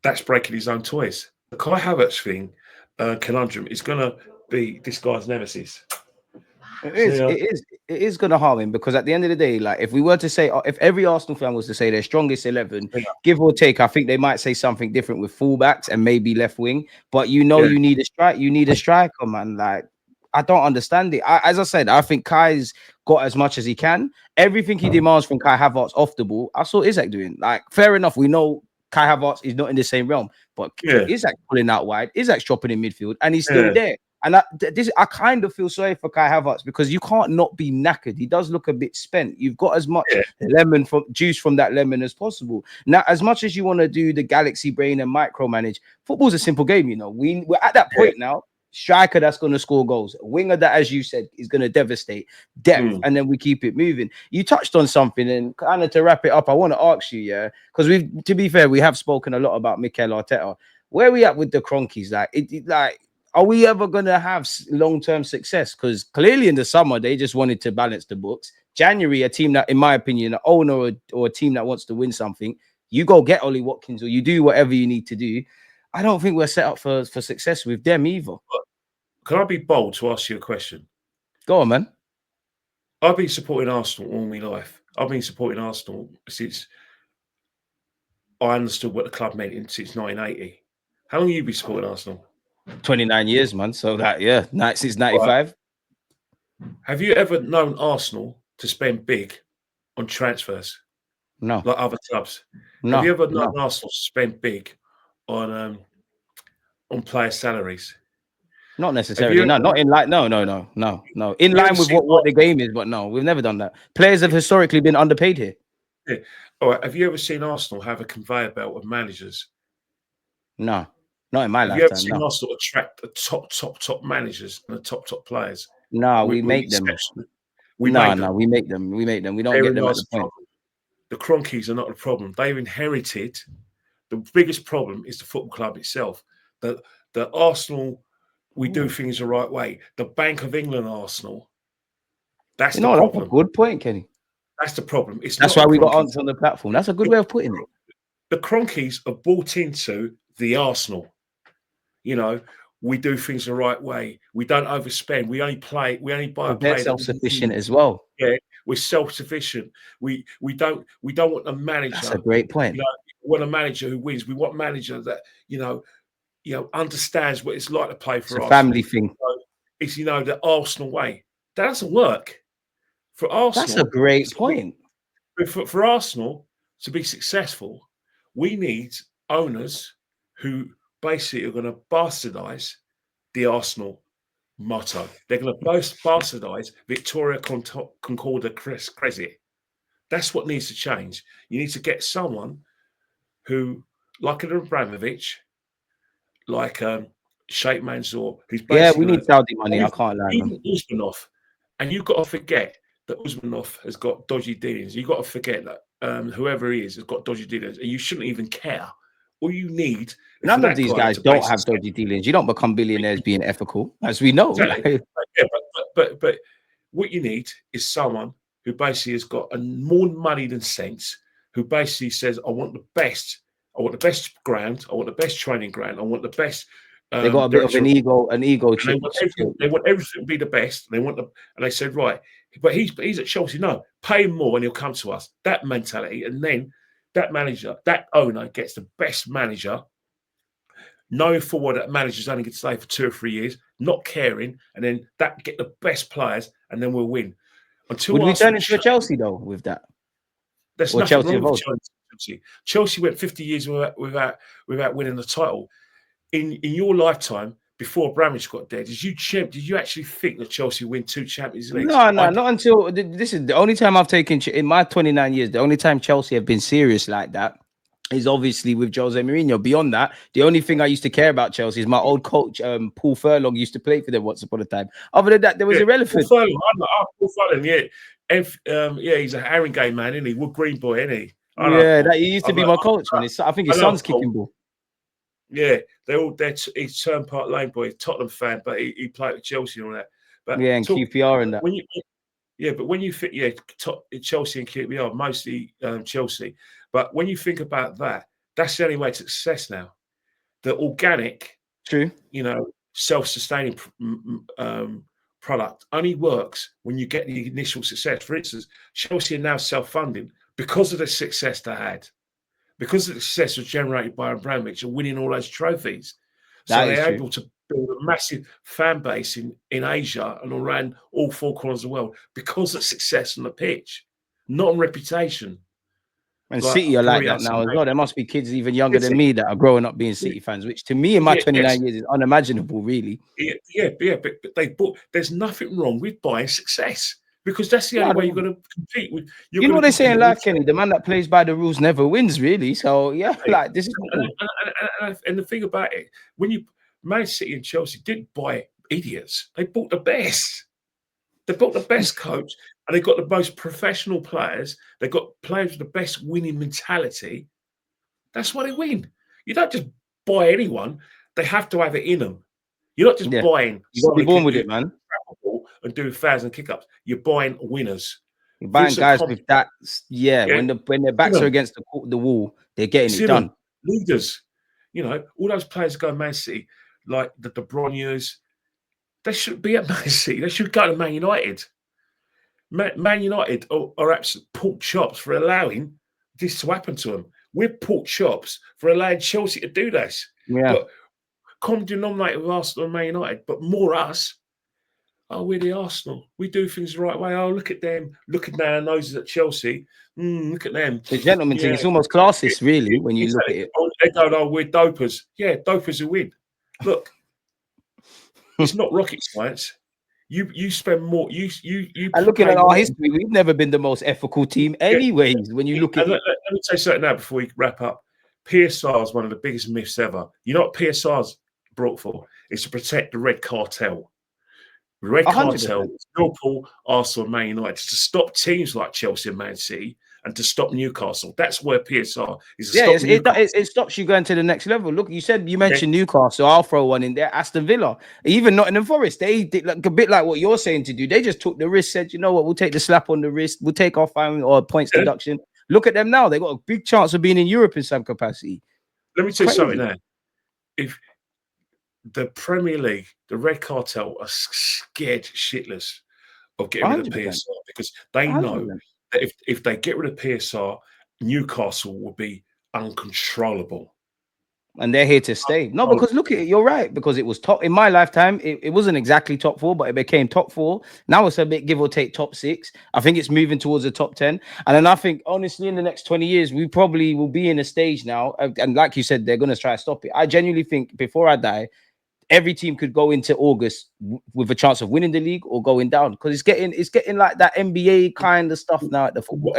that's breaking his own toys. The Kai Havertz thing, conundrum, is going to be this guy's nemesis. It is going to harm him, because at the end of the day, like if we were to say, if every Arsenal fan was to say their strongest 11, give or take, I think they might say something different with fullbacks and maybe left wing. But you need a strike. You need a striker, man. Like, I don't understand it. As I said, I think Kai's got as much as he can. Everything he demands from Kai Havertz off the ball, I saw Isaac doing. Like, fair enough. We know Kai Havertz is not in the same realm, but Isaac pulling out wide, Isaac's dropping in midfield, and he's still there. And I kind of feel sorry for Kai Havertz, because you can't not be knackered. He does look a bit spent. You've got as much juice from that lemon as possible. Now, as much as you want to do the galaxy brain and micromanage, football's a simple game. We're at that point now. Striker that's going to score goals, winger that, as you said, is going to devastate, depth, and then we keep it moving. You touched on something, and kind of to wrap it up, I want to ask you, because to be fair, we have spoken a lot about Mikel Arteta. Where are we at with the Cronkies? Are we ever going to have long-term success? Because clearly in the summer, they just wanted to balance the books. January, a team that, in my opinion, an owner or a team that wants to win something, you go get Ollie Watkins, or you do whatever you need to do. I don't think we're set up for success with them either. Can I be bold to ask you a question? Go on, man. I've been supporting Arsenal all my life. I've been supporting Arsenal since I understood what the club meant since 1980. How long have you been supporting Arsenal? 29 years, man. So since 95. Right. Have you ever known Arsenal to spend big on transfers? No. Like other clubs? No. Have you ever known Arsenal to spend big on player salaries? Not necessarily. No. In line with what the game is, but no, we've never done that. Players have historically been underpaid here. Yeah. All right. Have you ever seen Arsenal have a conveyor belt of managers? No. Not in my lifetime. Have you ever seen Arsenal attract the top managers and the top players? No, we make them. We make them. We make them. We don't get them at the point. The Cronkies are not the problem. They've inherited. The biggest problem is the football club itself. The Arsenal, we do things the right way. The Bank of England Arsenal. That's the problem. That's a good point, Kenny. That's the problem. That's why we got answers on the platform. That's a good way of putting it. The Cronkies are bought into the Arsenal. We do things the right way. We don't overspend. We only buy a player. They're self-sufficient as well. Yeah, We're self-sufficient. We don't want a manager. That's a great point. You know, we want a manager who wins. We want a manager that understands what it's like to play for It's a Arsenal. family thing. It's the Arsenal way. That doesn't work for Arsenal. That's a great point. For Arsenal to be successful, we need owners who basically are going to bastardize the Arsenal motto. They're going to bastardize Victoria Concordia Crescit. That's what needs to change. You need to get someone who, like an Abramovich, like Sheikh Mansour, who's basically we need Saudi money. I can't lie. Even Usmanov, and you've got to forget that Usmanov has got dodgy dealings. You've got to forget that whoever he is has got dodgy dealings, and you shouldn't even care. All you need. None of these guys don't have dodgy dealings. You don't become billionaires being ethical, as we know. Exactly. But what you need is someone who basically has got more money than sense, who basically says, I want the best. I want the best ground. I want the best training ground. I want the best. They got a bit of an ego chip. They want everything to be the best. And they said, right, but he's at Chelsea. No, pay him more and he'll come to us. That mentality. And then that manager, that owner gets the best manager, knowing full well that manager's only going to stay for 2 or 3 years, not caring, and then that get the best players, and then we'll win. Would we turn into a Chelsea though with that? There's nothing wrong with Chelsea. Chelsea went 50 years without winning the title. In your lifetime, before Abramovich got dead, did you actually think that Chelsea win 2 Champions Leagues? No, not until this is the only time I've taken in my 29 years. The only time Chelsea have been serious like that is obviously with Jose Mourinho. Beyond that, the only thing I used to care about Chelsea is my old coach, Paul Furlong, used to play for them once upon a time. Other than that, there was irrelevant. Paul Furlong, he's a Haringey man, isn't he? Wood Green boy, isn't he? He used to be my coach. I think his son's kicking ball. Yeah, he's Turnpike Lane boy, Tottenham fan, but he played with Chelsea and all that. But and QPR and that. But when you think, Chelsea and QPR, mostly Chelsea. But when you think about that, that's the only way to success now. The organic, true, self-sustaining product only works when you get the initial success. For instance, Chelsea are now self-funding because of the success they had. Because of the success was generated by Abramovich and winning all those trophies. So they're able to build a massive fan base in Asia and around all 4 corners of the world because of success on the pitch, not on reputation. And City are like that now as well. There must be kids even younger than me that are growing up being City fans, which to me in my 29 years is unimaginable, really. But there's nothing wrong with buying success. Because that's the only way you're going to compete with. You know what they say in life, Kenny? The man that plays by the rules never wins, really. So this is. And the thing about it, when Man City and Chelsea didn't buy idiots, they bought the best. They bought the best coach, and they got the most professional players. They got players with the best winning mentality. That's why they win. You don't just buy anyone; they have to have it in them. You're not just buying. You got to be born with it, man. And do 1,000 kick-ups. You're buying winners. You're buying guys with that. When their backs are against the wall, they're getting it done. Leaders, all those players go to Man City, like the De Bruyne's, they should be at Man City. They should go to Man United. Man United are absolute pork chops for allowing this to happen to them. We're pork chops for allowing Chelsea to do this. Yeah. But common denominator with Arsenal and Man United, but more us. Oh, we're the Arsenal. We do things the right way. Oh, look at them. Looking down our noses at Chelsea. Look at them. The gentleman thing, it's almost classist, really, when you look at it. They go, we're dopers. Yeah, dopers who win. Look, it's not rocket science. You spend more. And looking at our history, we've never been the most ethical team, anyways. When you look at it, let me say something now before we wrap up. PSR is one of the biggest myths ever. You know what PSR's brought for? It's to protect the red cartel. The red 100%. Cartel, Liverpool, Arsenal, Man United, to stop teams like Chelsea and Man City and to stop Newcastle. That's where PSR is. It stops you going to the next level. Look, you mentioned Newcastle. I'll throw one in there. Aston Villa, even Nottingham Forest. They did like a bit like what you're saying to do. They just took the risk. Said, you know what? We'll take the slap on the wrist. We'll take our fine or points deduction. Look at them now. They got a big chance of being in Europe in some capacity. Let me tell you something now. If the Premier League, the red cartel are scared shitless of getting rid of 100%. PSR, because they know 100%. that if they get rid of PSR, Newcastle will be uncontrollable. And they're here to stay. No, because look at it, you're right. Because it was top in my lifetime, it wasn't exactly top 4, but it became top 4. Now it's a bit give or take top 6. I think it's moving towards the top 10. And then I think, honestly, in the next 20 years, we probably will be in a stage now. And like you said, they're going to try to stop it. I genuinely think before I die, every team could go into August with a chance of winning the league or going down, because it's getting like that NBA kind of stuff now at the football.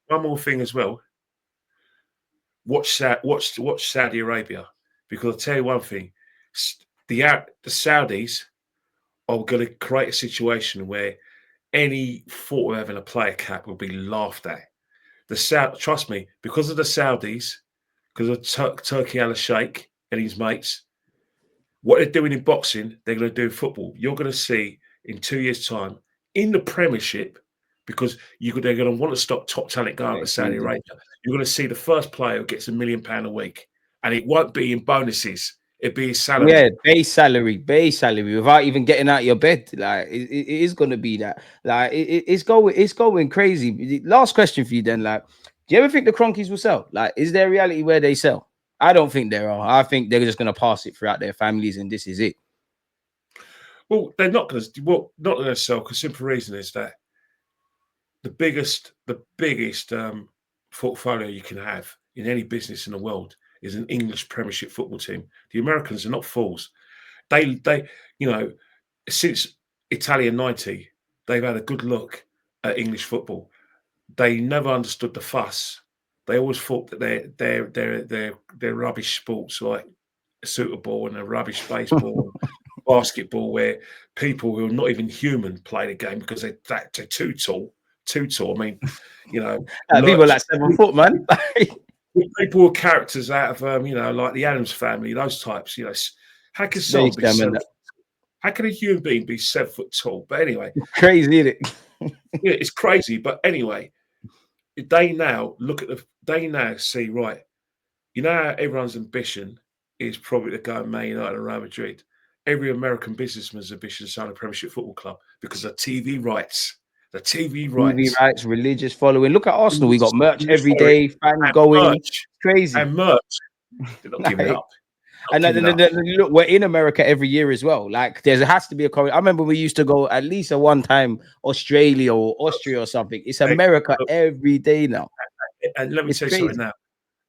One more thing as well. Watch Saudi Arabia, because I'll tell you one thing: the Saudis are going to create a situation where any thought of having a player cap will be laughed at. Trust me, because of the Saudis, because of Turkey Al Sheikh and his mates, what they're doing in boxing, they're going to do in football. You're going to see in 2 years' time in the Premiership, because they're going to want to stop top talent going to Saudi Arabia. You're going to see the first player who gets £1 million a week, and it won't be in bonuses. It'll be his salary. Yeah, base salary, without even getting out of your bed. Like it is going to be that. Like it's going crazy. Last question for you then. Like, do you ever think the Cronkies will sell? Like, is there a reality where they sell? I don't think there are. I think they're just going to pass it throughout their families, and this is it. Well, they're not going to. Well, not going to sell, because simple reason is that the biggest portfolio you can have in any business in the world is an English Premiership football team. The Americans are not fools. They since Italia '90, they've had a good look at English football. They never understood the fuss. They always thought that they're rubbish sports like Super Bowl and a rubbish baseball, basketball, where people who are not even human play the game because they're too tall. I mean, people like 7 foot, man. People with characters out of like the Addams Family, those types. How can someone be how can a human being be 7 foot tall? But anyway, crazy, isn't it? Yeah, it's crazy. But anyway, they now see, right. You know how everyone's ambition is probably to go Man United and Real Madrid. Every American businessman's ambition is to own a Premiership football club because of TV rights. The TV rights, religious following. Look at Arsenal. We got merch every day, fans going crazy. And merch. They're not giving up. And look, we're in America every year as well. Like there has to be a correlation. I remember we used to go at least a one time Australia or Austria or something. It's America every day now. And let me tell you something now.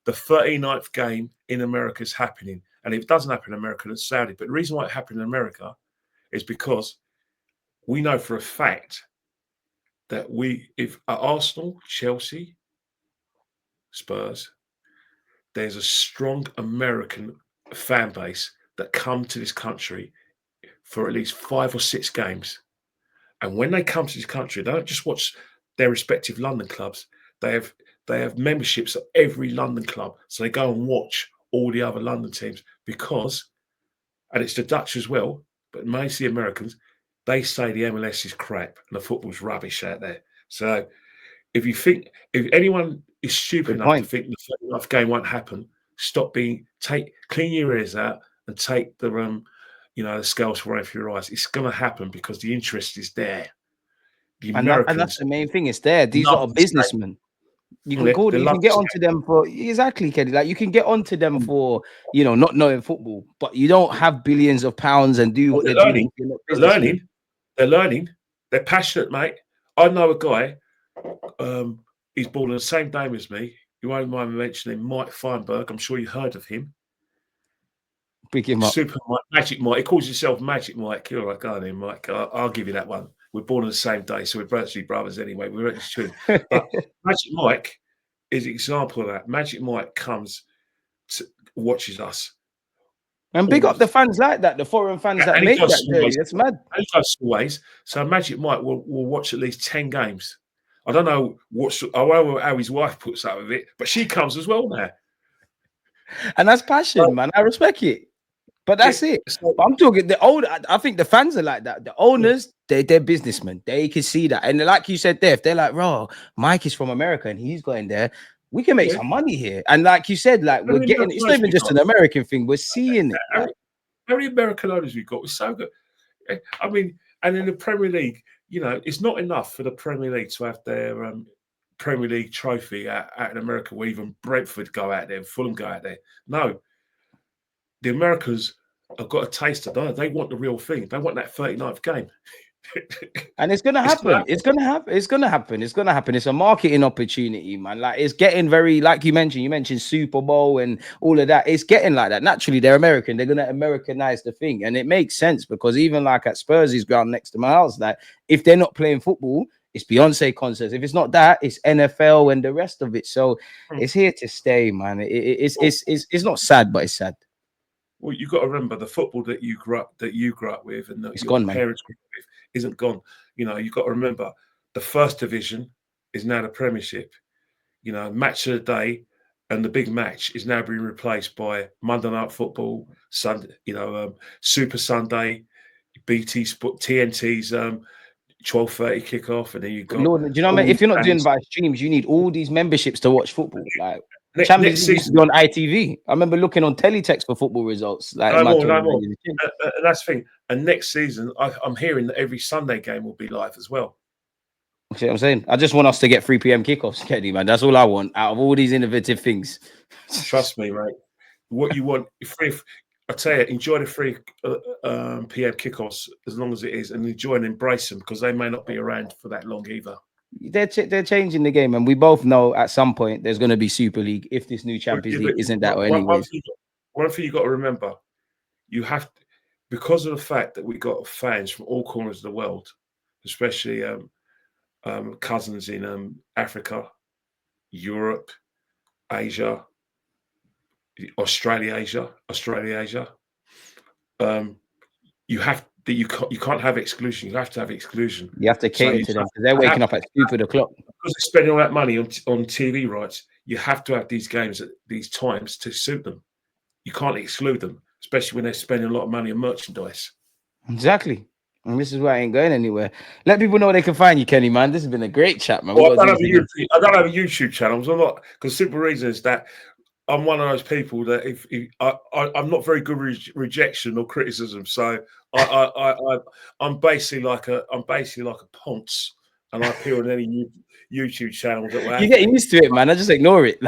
The 39th game in America is happening. And if it doesn't happen in America, it's Saudi. But the reason why it happened in America is because we know for a fact that if at Arsenal, Chelsea, Spurs, there's a strong American fan base that come to this country for at least 5 or 6 games. And when they come to this country, they don't just watch their respective London clubs. They have memberships at every London club. So they go and watch all the other London teams because, and it's the Dutch as well, but mostly Americans, they say the MLS is crap and the football's rubbish out there. So if anyone is stupid enough to think the 39th game won't happen, clean your ears out and take the scales from your eyes. It's going to happen because the interest is there. And that's the main thing. It's there. These are businessmen. You can get onto them for exactly, Kenny. Like you can get onto them for not knowing football, but you don't have billions of pounds and do what they're doing. They're learning. They're passionate, mate. I know a guy. He's born on the same day as me. You won't mind me mentioning Mike Feinberg. I'm sure you heard of him. Pick him up. Super Mike, Magic Mike. He calls himself Magic Mike. You're right, go on in, Mike. I'll give you that one. We're born on the same day, so we're virtually brothers anyway. We're actually twins. But Magic Mike is an example of that. Magic Mike watches us. And big up the fans like that, the foreign fans that make that journey. That's mad. And he goes always. So Magic Mike will watch at least 10 games. I don't know how his wife puts up with it, but she comes as well now. And that's passion, man. I respect it. But that's it. But I'm talking I think the fans are like that. The owners, they're businessmen. They can see that. And like you said, if they're like, bro, Mike is from America and he's going there. We can make some money here. And like you said, like we're getting it's not even just an American thing, we're seeing it. How many American owners we got? We're so good. I mean, and in the Premier League, you know, it's not enough for the Premier League to have their Premier League trophy out in America, where even Brentford go out there, Fulham go out there. No, the Americans have got a taste of that. They want the real thing. They want that 39th game. And it's gonna happen. It's gonna happen. It's gonna happen. It's gonna happen. It's a marketing opportunity, man. Like, it's getting very, like you mentioned Super Bowl and all of that. It's getting like that. Naturally, they're American. They're gonna Americanize the thing, and it makes sense because even like at Spurs' ground next to my house, like if they're not playing football, it's Beyonce concerts. If it's not that, it's NFL and the rest of it. So it's here to stay, man. It's not sad, but it's sad. Well, you've got to remember the football that you grew up with, and that It's your gone, parents grew up with, isn't gone. You know, you've got to remember the first division is now the Premiership. You know, match of the day and the big match is now being replaced by Monday Night Football, Sunday, Super Sunday, BT Sport, TNT's 12:30 kickoff, and then you got. Lord, do you know what I mean? If you're not doing via streams, you need all these memberships to watch football. Like Champions League used to be on ITV. I remember looking on teletext for football results. Like no more. And that's the thing. And next season, I'm hearing that every Sunday game will be live as well. See what I'm saying? I just want us to get 3 p.m. kickoffs, Kenny, man. That's all I want out of all these innovative things. Trust me, mate. What you want, I tell you, enjoy the 3 p.m. kickoffs as long as it is, and enjoy and embrace them, because they may not be around for that long either. They're changing the game, and we both know at some point there's going to be Super League if this new Champions League isn't that way. Anyways, one thing you got to remember, you have to, because of the fact that we got fans from all corners of the world, especially cousins in Africa, Europe, Asia, Australia, Asia. You can't have exclusion. You have to have exclusion. You have to cater to them because they're waking up at stupid o'clock. Because they're spending all that money on TV rights, you have to have these games at these times to suit them. You can't exclude them, especially when they're spending a lot of money on merchandise. Exactly. And this is why I ain't going anywhere. Let people know they can find you, Kenny, man. This has been a great chat, man. Well, I don't have a YouTube channel. So I'm not, because the simple reason is that I'm one of those people that I'm not very good with rejection or criticism. So I'm basically like a ponce, and I appear on any YouTube channel that you get used to it, man. I just ignore it.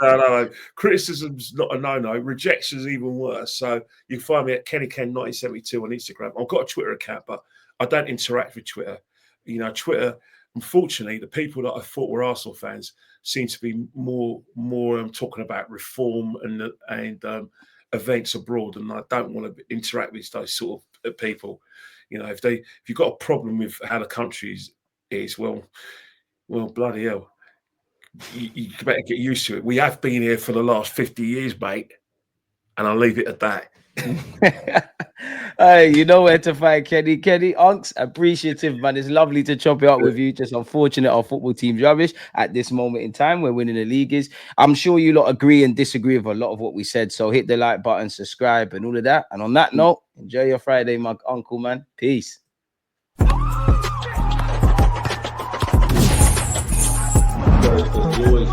No. Criticism's not a no. Rejection's even worse. So you can find me at KennyKen1972 on Instagram. I've got a Twitter account, but I don't interact with Twitter. You know, Twitter, unfortunately, the people that I thought were Arsenal fans seem to be more talking about reform and events abroad, and I don't want to interact with those sort of people. You know, if you've got a problem with how the country is, well, bloody hell, you better get used to it. We have been here for the last 50 years, mate, and I'll leave it at that. Hey, you know where to find Kenny. Unks, appreciative, man. It's lovely to chop it up with you. Just unfortunate our football team's rubbish at this moment in time. We're winning the league is. I'm sure you lot agree and disagree with a lot of what we said. So hit the like button, subscribe, and all of that. And on that note, enjoy your Friday, my uncle, man. Peace. Always